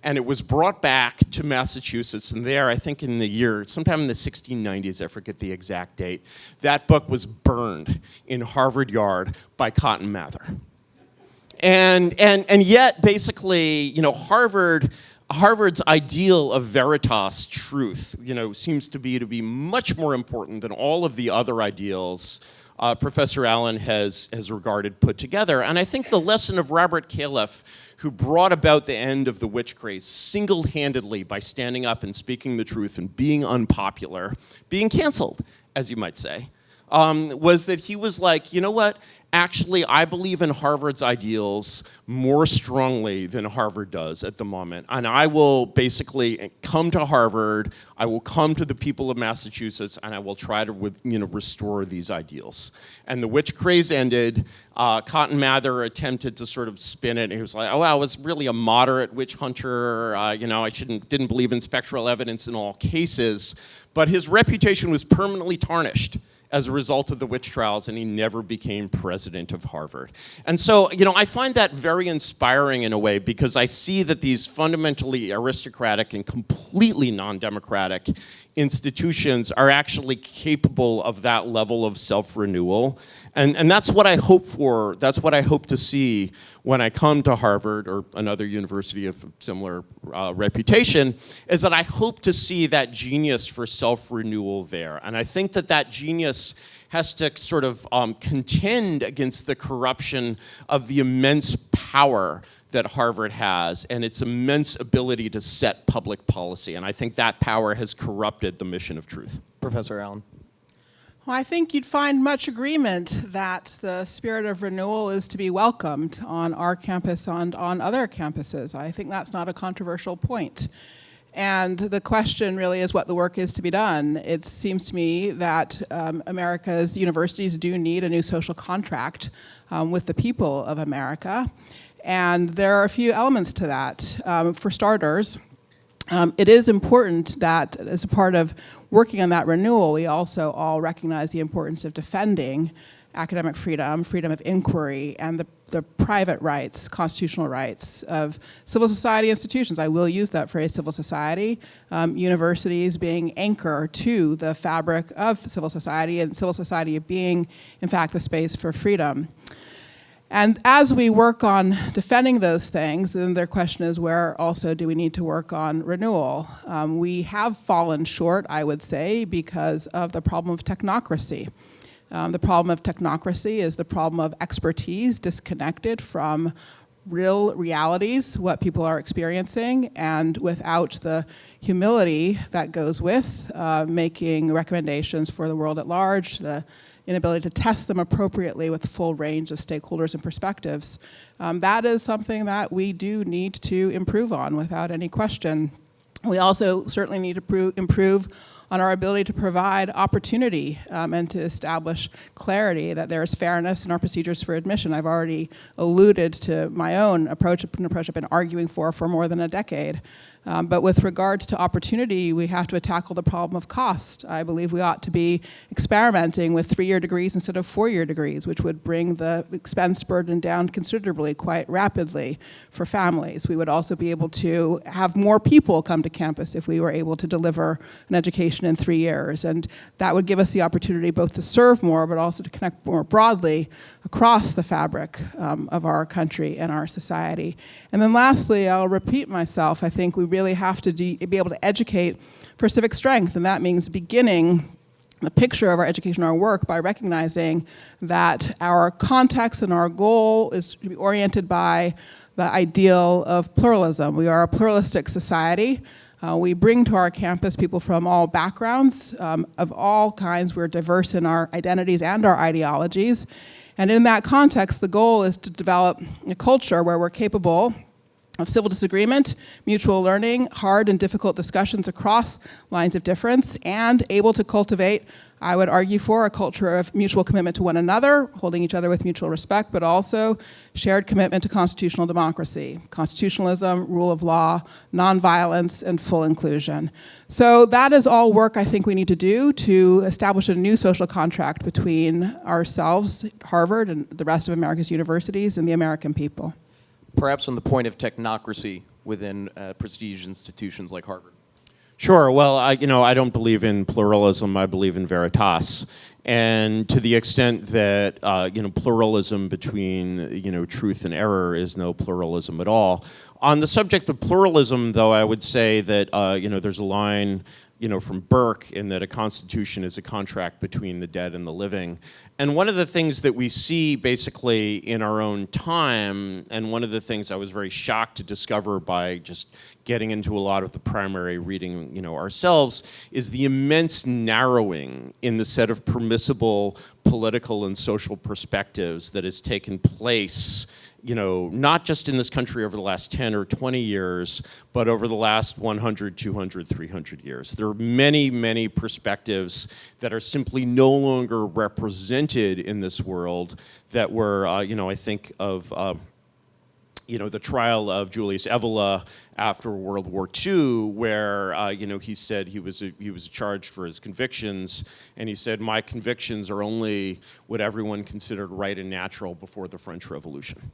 and it was brought back to Massachusetts, and there, I think in the year, sometime in the 1690s, I forget the exact date, that book was burned in Harvard Yard by Cotton Mather. And yet, basically, Harvard's ideal of veritas, truth, seems to be much more important than all of the other ideals Professor Allen has regarded put together. And I think the lesson of Robert Califf, who brought about the end of the witch craze single-handedly by standing up and speaking the truth and being unpopular, being canceled, as you might say, was that he was like, you know what? Actually, I believe in Harvard's ideals more strongly than Harvard does at the moment. And I will basically come to Harvard, I will come to the people of Massachusetts, and I will try to restore these ideals. And the witch craze ended. Cotton Mather attempted to sort of spin it. And he was like, oh, I was really a moderate witch hunter. I didn't believe in spectral evidence in all cases. But his reputation was permanently tarnished as a result of the witch trials, and he never became president of Harvard. And so, I find that very inspiring in a way, because I see that these fundamentally aristocratic and completely non-democratic institutions are actually capable of that level of self-renewal. And that's what I hope for. That's what I hope to see when I come to Harvard or another university of similar reputation, is that I hope to see that genius for self-renewal there. And I think that genius has to sort of contend against the corruption of the immense power that Harvard has and its immense ability to set public policy. And I think that power has corrupted the mission of truth. Professor Allen. Well, I think you'd find much agreement that the spirit of renewal is to be welcomed on our campus and on other campuses. I think that's not a controversial point. And the question really is what the work is to be done. It seems to me that America's universities do need a new social contract with the people of America. And there are a few elements to that. For starters, it is important that as a part of working on that renewal, we also all recognize the importance of defending academic freedom, freedom of inquiry, and the private rights, constitutional rights of civil society institutions. I will use that phrase, civil society, universities being anchor to the fabric of civil society, and civil society being, in fact, the space for freedom. And as we work on defending those things, then their question is, where also do we need to work on renewal? We have fallen short, I would say, because of the problem of technocracy. The problem of technocracy is the problem of expertise disconnected from real realities, what people are experiencing, and without the humility that goes with making recommendations for the world at large, the inability to test them appropriately with the full range of stakeholders and perspectives. That is something that we do need to improve on without any question. We also certainly need to improve on our ability to provide opportunity and to establish clarity that there is fairness in our procedures for admission. I've already alluded to my own approach, an approach I've been arguing for more than a decade. But with regard to opportunity, we have to tackle the problem of cost. I believe we ought to be experimenting with 3-year degrees instead of 4-year degrees, which would bring the expense burden down considerably, quite rapidly for families. We would also be able to have more people come to campus if we were able to deliver an education in 3 years. And that would give us the opportunity both to serve more, but also to connect more broadly across the fabric of our country and our society. And then lastly, I'll repeat myself, I think we really have to be able to educate for civic strength, and that means beginning the picture of our education, our work, by recognizing that our context and our goal is to be oriented by the ideal of pluralism. We are a pluralistic society. We bring to our campus people from all backgrounds, of all kinds. We're diverse in our identities and our ideologies. And in that context, the goal is to develop a culture where we're capable of civil disagreement, mutual learning, hard and difficult discussions across lines of difference, and able to cultivate, I would argue for, a culture of mutual commitment to one another, holding each other with mutual respect, but also shared commitment to constitutional democracy, constitutionalism, rule of law, nonviolence, and full inclusion. So that is all work I think we need to do to establish a new social contract between ourselves, Harvard, and the rest of America's universities, and the American people. Perhaps on the point of technocracy within prestige institutions like Harvard. Sure. Well, I don't believe in pluralism. I believe in veritas. And to the extent that pluralism between truth and error is no pluralism at all. On the subject of pluralism, though, I would say that there's a line from Burke in that a constitution is a contract between the dead and the living. And one of the things that we see basically in our own time, and one of the things I was very shocked to discover by just getting into a lot of the primary reading ourselves, is the immense narrowing in the set of permissible political and social perspectives that has taken place not just in this country over the last 10 or 20 years, but over the last 100, 200, 300 years. There are many, many perspectives that are simply no longer represented in this world that were, I think of, the trial of Julius Evola after World War II, where he said he was charged for his convictions, and he said, "My convictions are only what everyone considered right and natural before the French Revolution."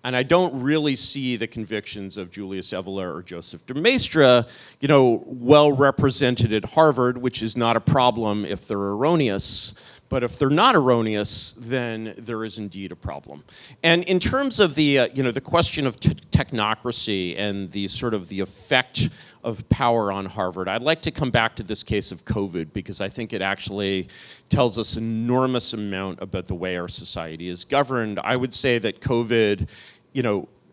And I don't really see the convictions of Julius Evola or Joseph de Maistre, well represented at Harvard, which is not a problem if they're erroneous. But if they're not erroneous, then there is indeed a problem. And in terms of the, the question of technocracy and the sort of the effect of power on Harvard, I'd like to come back to this case of COVID, because I think it actually tells us an enormous amount about the way our society is governed. I would say that COVID,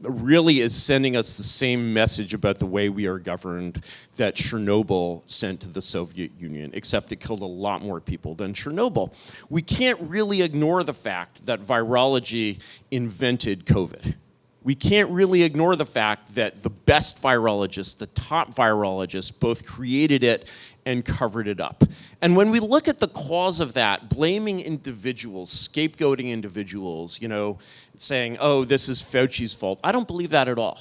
really is sending us the same message about the way we are governed that Chernobyl sent to the Soviet Union, except it killed a lot more people than Chernobyl. We can't really ignore the fact that virology invented COVID. We can't really ignore the fact that the best virologists, the top virologists, both created it and covered it up. And when we look at the cause of that, blaming individuals, scapegoating individuals, saying, oh, this is Fauci's fault, I don't believe that at all.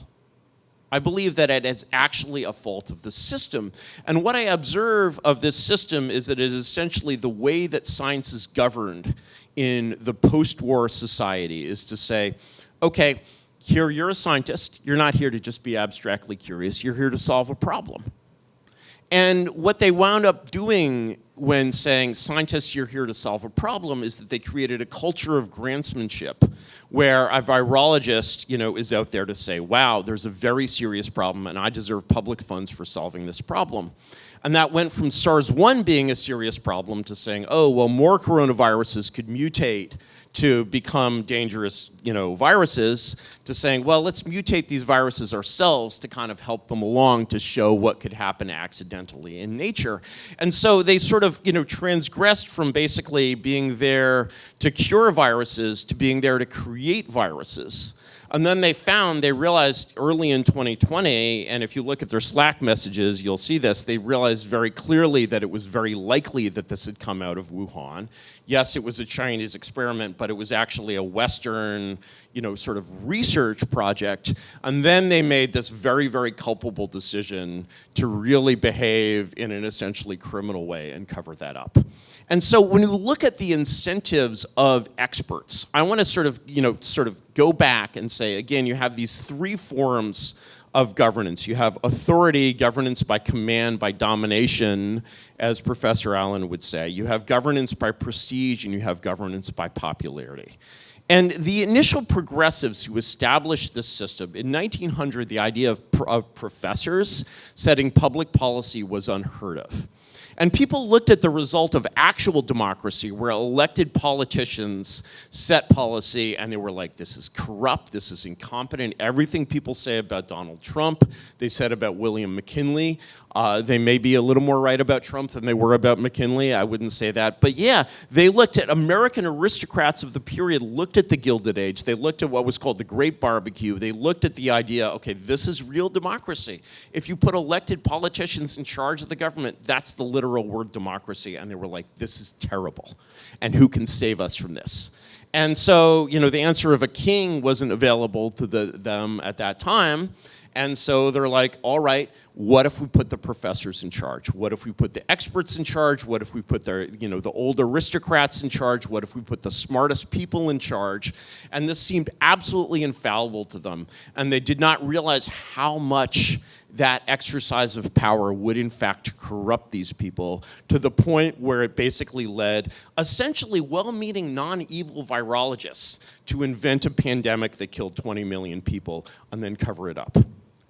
I believe that it is actually a fault of the system. And what I observe of this system is that it is essentially the way that science is governed in the post-war society, is to say, okay, here you're a scientist, you're not here to just be abstractly curious, you're here to solve a problem. And what they wound up doing when saying, scientists, you're here to solve a problem, is that they created a culture of grantsmanship, where a virologist, is out there to say, wow, there's a very serious problem, and I deserve public funds for solving this problem. And that went from SARS-1 being a serious problem to saying, oh, well, more coronaviruses could mutate to become dangerous, viruses, to saying, well, let's mutate these viruses ourselves to kind of help them along to show what could happen accidentally in nature. And so they sort of, transgressed from basically being there to cure viruses to being there to create viruses. And then they realized early in 2020, and if you look at their Slack messages, you'll see this, they realized very clearly that it was very likely that this had come out of Wuhan. Yes, it was a Chinese experiment, but it was actually a Western, sort of research project. And then they made this very, very culpable decision to really behave in an essentially criminal way and cover that up. And so when you look at the incentives of experts, I want to sort of go back and say, again, you have these three forms of governance. You have authority, governance by command, by domination, as Professor Allen would say. You have governance by prestige, and you have governance by popularity. And the initial progressives who established this system, in 1900, the idea of professors setting public policy was unheard of. And people looked at the result of actual democracy, where elected politicians set policy, and they were like, this is corrupt, this is incompetent. Everything people say about Donald Trump, they said about William McKinley. They may be a little more right about Trump than they were about McKinley. I wouldn't say that. But yeah, they looked at American aristocrats of the period, looked at the Gilded Age. They looked at what was called the Great Barbecue. They looked at the idea, okay, this is real democracy. If you put elected politicians in charge of the government, that's the literal word democracy. And they were like, this is terrible. And who can save us from this? And so, you know, the answer of a king wasn't available to them at that time. And so they're like, all right, what if we put the professors in charge? What if we put the experts in charge? What if we put the old aristocrats in charge? What if we put the smartest people in charge? And this seemed absolutely infallible to them. And they did not realize how much that exercise of power would in fact corrupt these people, to the point where it basically led essentially well-meaning non-evil virologists to invent a pandemic that killed 20 million people and then cover it up.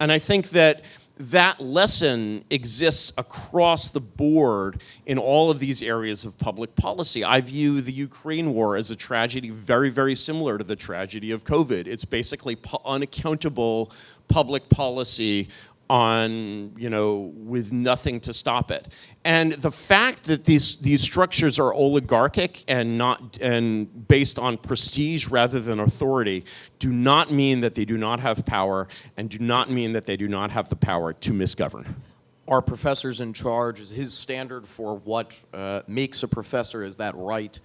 And I think that that lesson exists across the board in all of these areas of public policy. I view the Ukraine war as a tragedy very, very similar to the tragedy of COVID. It's basically unaccountable public policy on, with nothing to stop it. And the fact that these structures are oligarchic and based on prestige rather than authority do not mean that they do not have power, and do not mean that they do not have the power to misgovern. Are professors in charge? Is his standard for what makes a professor, is that right?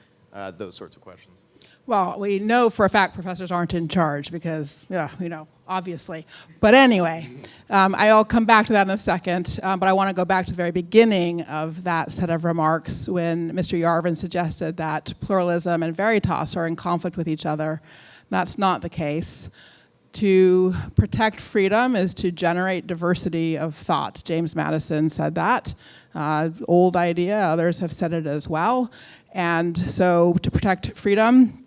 Those sorts of questions. Well, we know for a fact professors aren't in charge because, obviously. But anyway, I'll come back to that in a second, but I want to go back to the very beginning of that set of remarks when Mr. Yarvin suggested that pluralism and veritas are in conflict with each other. That's not the case. To protect freedom is to generate diversity of thought. James Madison said that. Old idea, others have said it as well. And so to protect freedom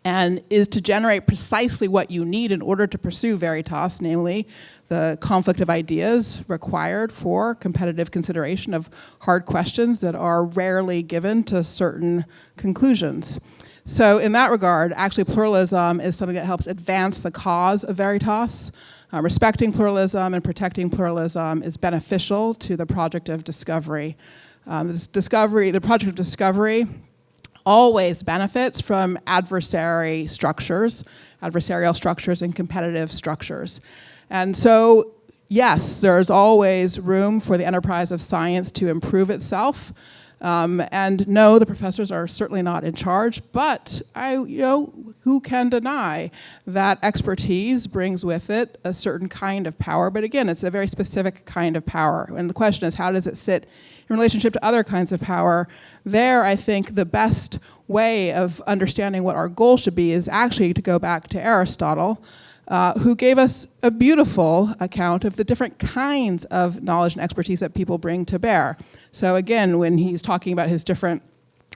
and is to generate precisely what you need in order to pursue veritas, namely the conflict of ideas required for competitive consideration of hard questions that are rarely given to certain conclusions. So in that regard, actually pluralism is something that helps advance the cause of veritas. Respecting pluralism and protecting pluralism is beneficial to the project of discovery. The project of discovery always benefits from adversarial structures and competitive structures. And so, yes, there's always room for the enterprise of science to improve itself. And no, the professors are certainly not in charge, but who can deny that expertise brings with it a certain kind of power? But again, it's a very specific kind of power. And the question is, how does it sit in relationship to other kinds of power? There, I think the best way of understanding what our goal should be is actually to go back to Aristotle, who gave us a beautiful account of the different kinds of knowledge and expertise that people bring to bear. So again, when he's talking about his different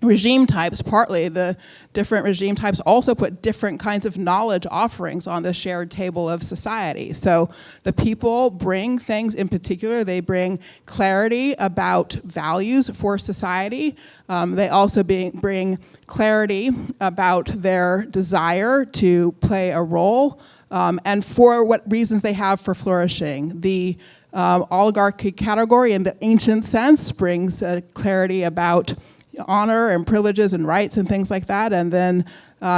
regime types, partly the different regime types also put different kinds of knowledge offerings on the shared table of society. So the people bring things in particular. They bring clarity about values for society. They also bring clarity about their desire to play a role and for what reasons they have for flourishing. The oligarchy category in the ancient sense brings clarity about honor and privileges and rights and things like that. And then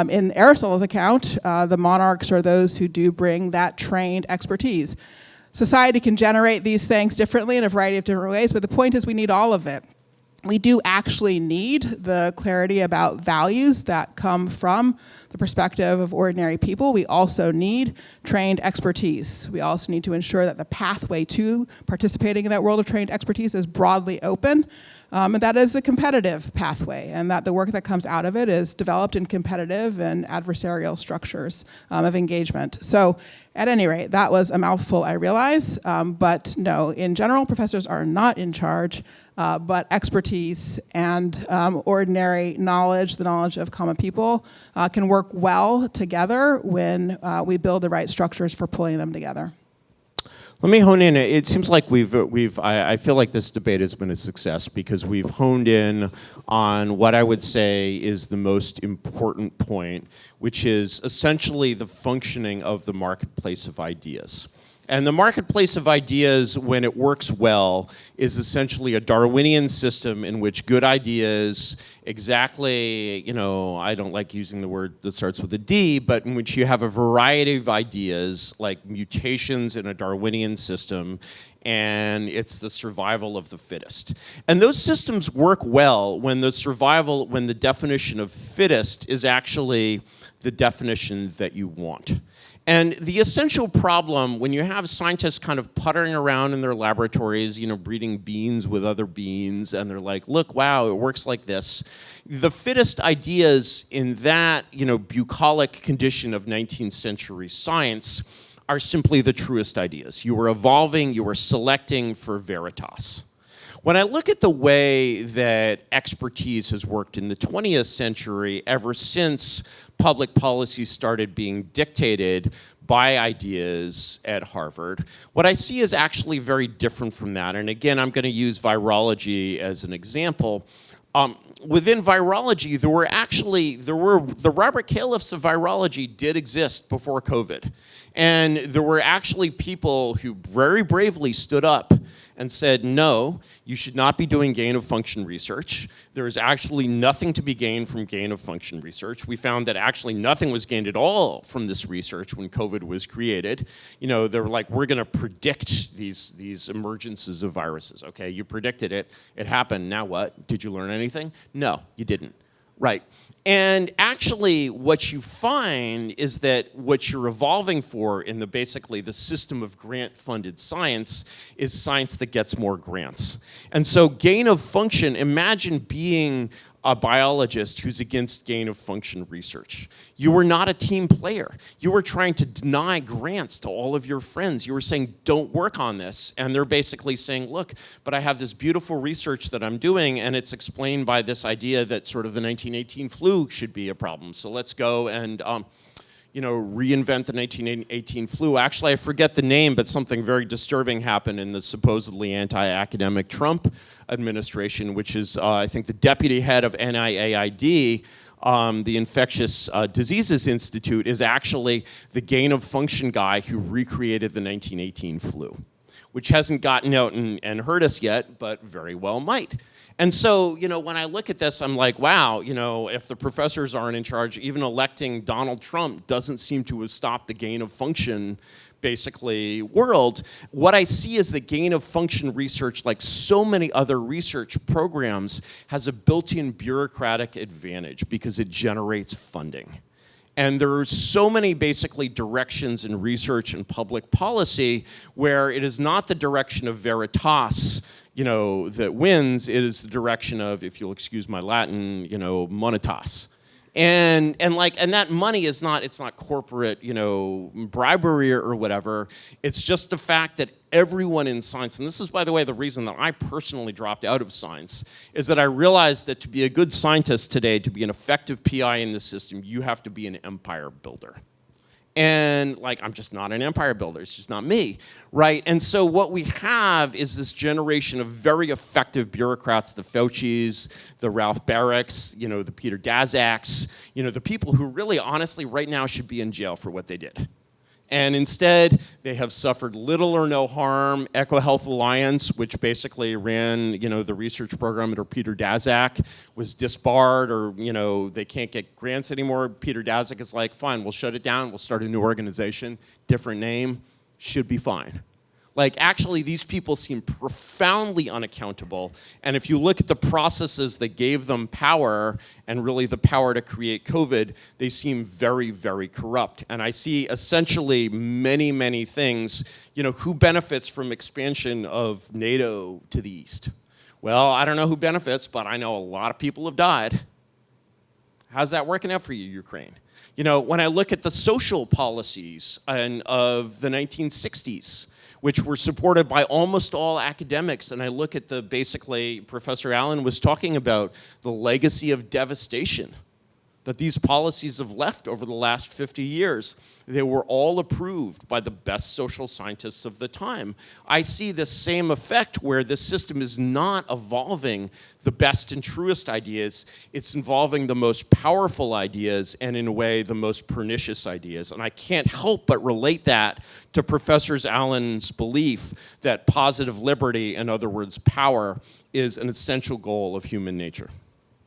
in Aristotle's account, the monarchs are those who do bring that trained expertise. Society can generate these things differently in a variety of different ways, but the point is we need all of it. We do actually need the clarity about values that come from the perspective of ordinary people. We also need trained expertise. We also need to ensure that the pathway to participating in that world of trained expertise is broadly open, and that is a competitive pathway, and that the work that comes out of it is developed in competitive and adversarial structures of engagement. So at any rate, that was a mouthful, I realize, but no, in general, professors are not in charge. But expertise and ordinary knowledge, the knowledge of common people, can work well together when we build the right structures for pulling them together. Let me hone in. It seems like I feel like this debate has been a success because we've honed in on what I would say is the most important point, which is essentially the functioning of the marketplace of ideas. And the marketplace of ideas, when it works well, is essentially a Darwinian system in which good ideas, exactly, I don't like using the word that starts with a D, but in which you have a variety of ideas, like mutations in a Darwinian system, and it's the survival of the fittest. And those systems work well when the definition of fittest is actually the definition that you want. And the essential problem when you have scientists kind of puttering around in their laboratories, breeding beans with other beans, and they're like, look, wow, it works like this. The fittest ideas in that, bucolic condition of 19th century science are simply the truest ideas. You are evolving, you are selecting for veritas. When I look at the way that expertise has worked in the 20th century, ever since public policy started being dictated by ideas at Harvard, what I see is actually very different from that. And again, I'm going to use virology as an example. Within virology, the Robert Califfs of virology did exist before COVID. And there were actually people who very bravely stood up and said, no, you should not be doing gain-of-function research. There is actually nothing to be gained from gain-of-function research. We found that actually nothing was gained at all from this research when COVID was created. They were like, we're going to predict these emergences of viruses. Okay, you predicted it. It happened. Now what? Did you learn anything? No, you didn't. Right. And actually, what you find is that what you're evolving for in basically the system of grant-funded science is science that gets more grants. And so gain of function, imagine being a biologist who's against gain-of-function research. You were not a team player. You were trying to deny grants to all of your friends. You were saying, don't work on this. And they're basically saying, look, but I have this beautiful research that I'm doing, and it's explained by this idea that sort of the 1918 flu should be a problem. So let's go and reinvent the 1918 flu. Actually, I forget the name, but something very disturbing happened in the supposedly anti-academic Trump administration, which is, I think, the deputy head of NIAID, the Infectious Diseases Institute, is actually the gain-of-function guy who recreated the 1918 flu, which hasn't gotten out and hurt us yet, but very well might. And so, when I look at this, I'm like, wow, if the professors aren't in charge, even electing Donald Trump doesn't seem to have stopped the gain of function, basically, world. What I see is the gain of function research, like so many other research programs, has a built-in bureaucratic advantage because it generates funding. And there are so many basically directions in research and public policy where it is not the direction of veritas, that wins. It is the direction of, if you'll excuse my Latin, monetas. And that money is not, it's not corporate, bribery or whatever. It's just the fact that everyone in science, and this is, by the way, the reason that I personally dropped out of science, is that I realized that to be a good scientist today, to be an effective PI in the system, you have to be an empire builder. And I'm just not an empire builder. It's just not me, right? And so what we have is this generation of very effective bureaucrats, the Faucis, the Ralph Barracks, the Peter Daszaks, the people who really, honestly, right now should be in jail for what they did. And instead, they have suffered little or no harm. EcoHealth Alliance, which basically ran, the research program under Peter Daszak, was disbarred, or, they can't get grants anymore. Peter Daszak is like, fine, we'll shut it down. We'll start a new organization, different name, should be fine. Actually, these people seem profoundly unaccountable. And if you look at the processes that gave them power, and really the power to create COVID, they seem very, very corrupt. And I see essentially many, many things. Who benefits from expansion of NATO to the east? Well, I don't know who benefits, but I know a lot of people have died. How's that working out for you, Ukraine? When I look at the social policies of the 1960s, which were supported by almost all academics. And I look at basically, Professor Allen was talking about the legacy of devastation that these policies have left over the last 50 years. They were all approved by the best social scientists of the time. I see the same effect where this system is not evolving the best and truest ideas, it's involving the most powerful ideas and, in a way, the most pernicious ideas. And I can't help but relate that to Professor Allen's belief that positive liberty, in other words, power, is an essential goal of human nature.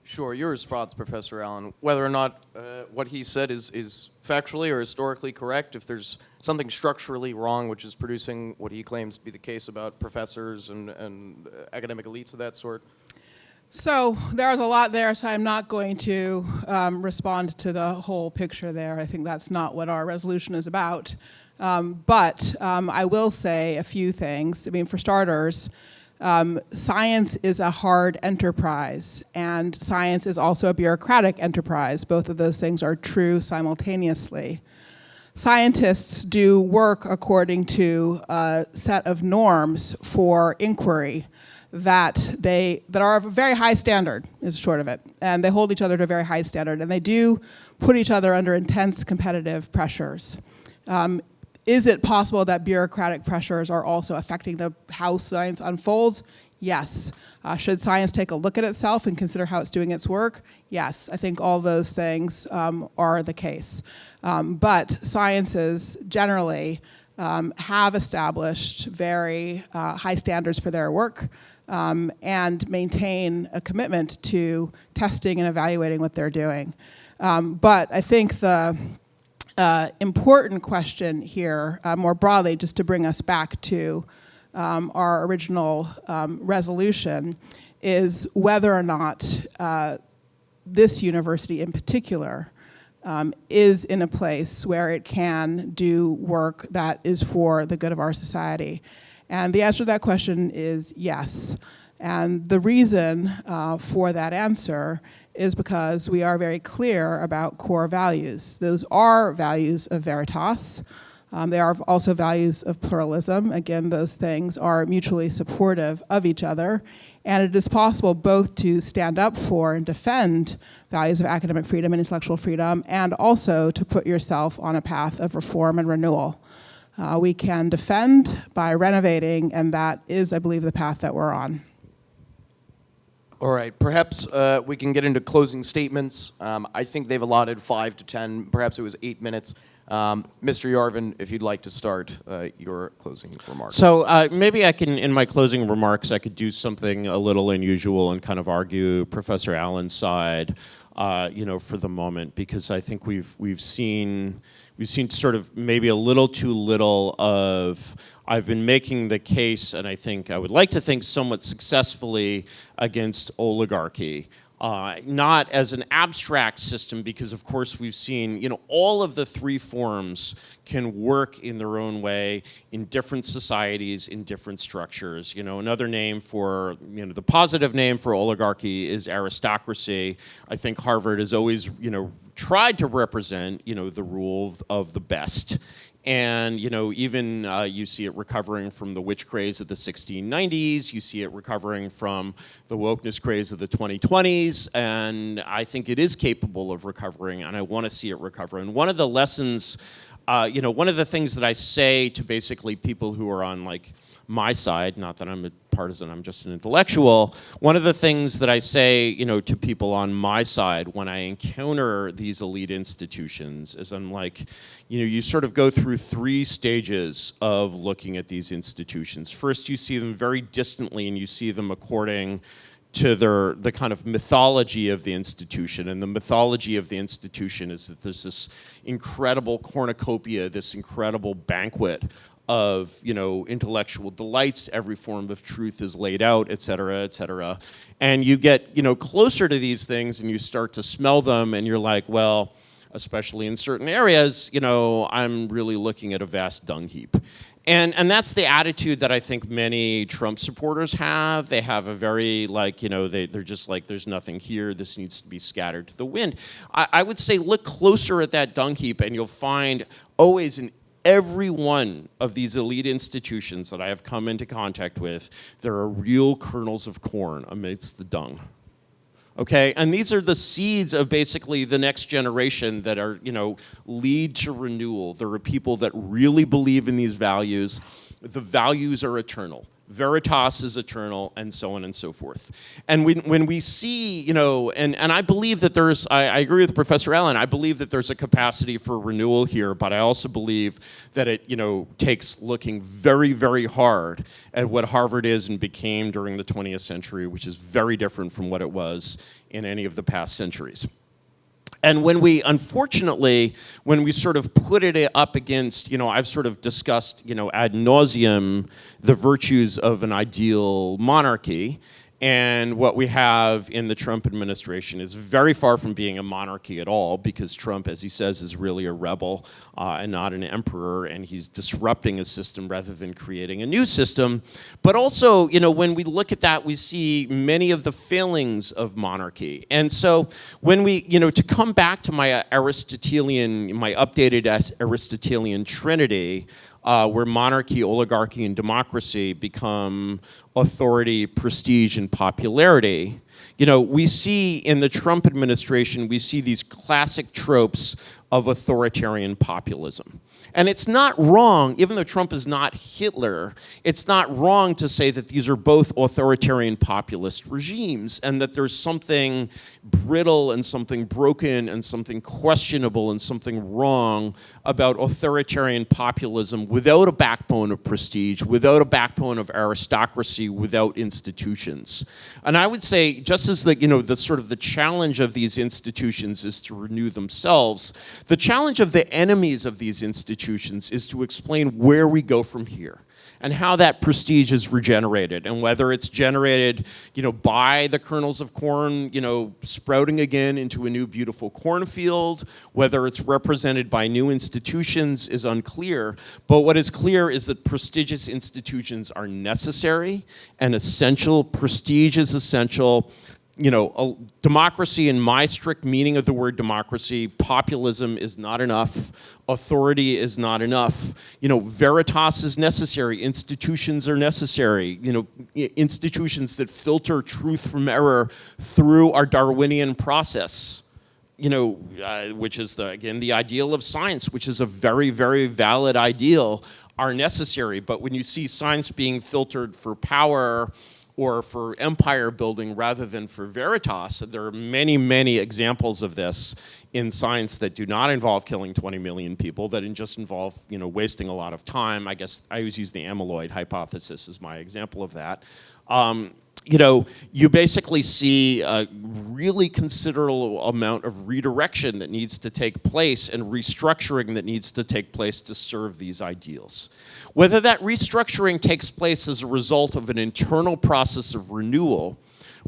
Sure, your response, Professor Allen, whether or not what he said is factually or historically correct, if there's something structurally wrong which is producing what he claims to be the case about professors and academic elites of that sort? So there's a lot there, so I'm not going to respond to the whole picture there. I think that's not what our resolution is about. But I will say a few things. I mean, for starters, science is a hard enterprise, and science is also a bureaucratic enterprise. Both of those things are true simultaneously. Scientists do work according to a set of norms for inquiry that are of a very high standard, is short of it. And they hold each other to a very high standard, and they do put each other under intense competitive pressures. Is it possible that bureaucratic pressures are also affecting how science unfolds? Yes. Should science take a look at itself and consider how it's doing its work? Yes. I think all those things are the case. But sciences generally have established very high standards for their work and maintain a commitment to testing and evaluating what they're doing. But I think the important question here, more broadly, just to bring us back to our original resolution, is whether or not this university in particular is in a place where it can do work that is for the good of our society. And the answer to that question is yes. And the reason for that answer is because we are very clear about core values. Those are values of veritas. They are also values of pluralism. Again, those things are mutually supportive of each other. And it is possible both to stand up for and defend values of academic freedom and intellectual freedom, and also to put yourself on a path of reform and renewal. We can defend by renovating, and that is, I believe, the path that we're on. All right, perhaps we can get into closing statements. I think they've allotted 5 to 10, perhaps it was 8 minutes. Mr. Yarvin, if you'd like to start your closing remarks. So maybe I can, in my closing remarks, I could do something a little unusual and kind of argue Professor Allen's side, for the moment, because I think we've seen sort of maybe a little too little of. I've been making the case, and I would like to think somewhat successfully, against oligarchy. Not as an abstract system, because of course we've seen, all of the three forms can work in their own way in different societies, in different structures. Another name for, the positive name for oligarchy is aristocracy. I think Harvard has always, tried to represent, the rule of the best. And, even you see it recovering from the witch craze of the 1690s. You see it recovering from the wokeness craze of the 2020s. And I think it is capable of recovering, and I want to see it recover. And one of the lessons, one of the things that I say to basically people who are on, my side, not that I'm a partisan, I'm just an intellectual. One of the things that I say, to people on my side when I encounter these elite institutions is I'm like, you sort of go through 3 stages of looking at these institutions. First, you see them very distantly, and you see them according to the kind of mythology of the institution. And the mythology of the institution is that there's this incredible cornucopia, this incredible banquet of intellectual delights. Every form of truth is laid out, et cetera, et cetera. And you get closer to these things, and you start to smell them, and you're like, well, especially in certain areas, I'm really looking at a vast dung heap. And that's the attitude that I think many Trump supporters have. They have a very they're just like, there's nothing here, this needs to be scattered to the wind. I would say look closer at that dung heap, and you'll find always in every one of these elite institutions that I have come into contact with, there are real kernels of corn amidst the dung. Okay, and these are the seeds of basically the next generation that are, lead to renewal. There are people that really believe in these values. The values are eternal. Veritas is eternal, and so on and so forth. And when we see, and I believe that I agree with Professor Allen, I believe that there's a capacity for renewal here, but I also believe that it, takes looking very, very hard at what Harvard is and became during the 20th century, which is very different from what it was in any of the past centuries. And unfortunately, when we sort of put it up against, I've sort of discussed, ad nauseum the virtues of an ideal monarchy. And what we have in the Trump administration is very far from being a monarchy at all, because Trump, as he says, is really a rebel and not an emperor, and he's disrupting a system rather than creating a new system. But also, when we look at that, we see many of the failings of monarchy. And so when we, to come back to my updated Aristotelian trinity, where monarchy, oligarchy, and democracy become authority, prestige, and popularity, we see in the Trump administration, we see these classic tropes of authoritarian populism. And it's not wrong, even though Trump is not Hitler, it's not wrong to say that these are both authoritarian populist regimes, and that there's something brittle and something broken and something questionable and something wrong about authoritarian populism without a backbone of prestige, without a backbone of aristocracy, without institutions. And I would say, just as the sort of the challenge of these institutions is to renew themselves, the challenge of the enemies of these institutions is to explain where we go from here and how that prestige is regenerated, and whether it's generated, by the kernels of corn, sprouting again into a new beautiful cornfield, whether it's represented by new institutions is unclear. But what is clear is that prestigious institutions are necessary and essential. Prestige is essential. Democracy in my strict meaning of the word democracy, populism is not enough, authority is not enough, veritas is necessary, institutions are necessary, institutions that filter truth from error through our Darwinian process, which is the ideal of science, which is a very, very valid ideal, are necessary. But when you see science being filtered for power or for empire building rather than for veritas, there are many, many examples of this in science that do not involve killing 20 million people, that just involve, wasting a lot of time. I guess I always use the amyloid hypothesis as my example of that. You basically see a really considerable amount of redirection that needs to take place and restructuring that needs to take place to serve these ideals. Whether that restructuring takes place as a result of an internal process of renewal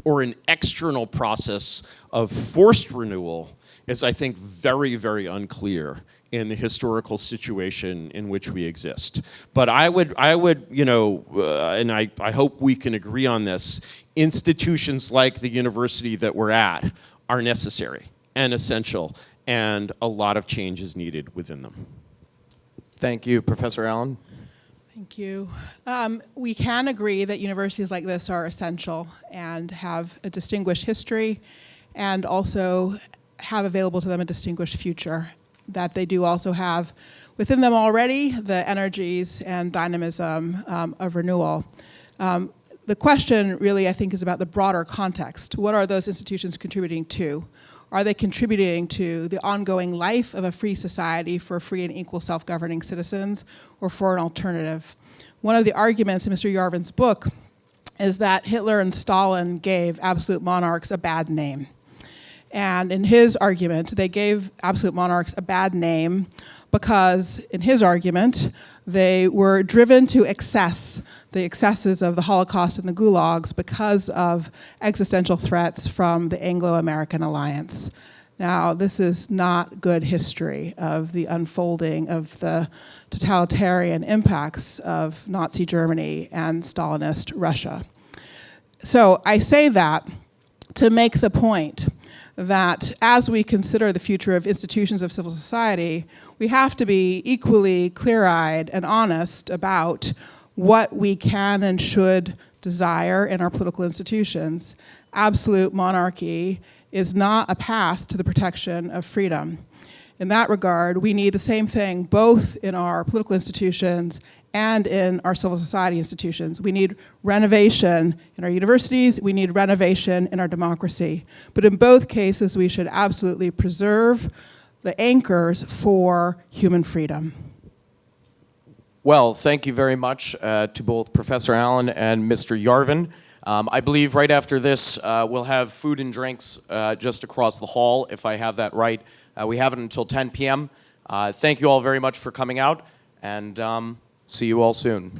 or an external process of forced renewal is, I think, very, very unclear in the historical situation in which we exist. But I would, and I hope we can agree on this, institutions like the university that we're at are necessary and essential, and a lot of change is needed within them. Thank you, Professor Allen. Thank you. We can agree that universities like this are essential and have a distinguished history, and also have available to them a distinguished future, that they do also have within them already the energies and dynamism of renewal. The question really, I think, is about the broader context. What are those institutions contributing to? Are they contributing to the ongoing life of a free society for free and equal self-governing citizens, or for an alternative? One of the arguments in Mr. Yarvin's book is that Hitler and Stalin gave absolute monarchs a bad name. And in his argument, they gave absolute monarchs a bad name because, in his argument, they were driven to excess, the excesses of the Holocaust and the gulags, because of existential threats from the Anglo-American alliance. Now, this is not good history of the unfolding of the totalitarian impacts of Nazi Germany and Stalinist Russia. So I say that to make the point that as we consider the future of institutions of civil society, we have to be equally clear-eyed and honest about what we can and should desire in our political institutions. Absolute monarchy is not a path to the protection of freedom. In that regard, we need the same thing both in our political institutions and in our civil society institutions. We need renovation in our universities, we need renovation in our democracy. But in both cases, we should absolutely preserve the anchors for human freedom. Well, thank you very much to both Professor Allen and Mr. Yarvin. I believe right after this, we'll have food and drinks just across the hall, if I have that right. We have it until 10 p.m. Thank you all very much for coming out, and see you all soon.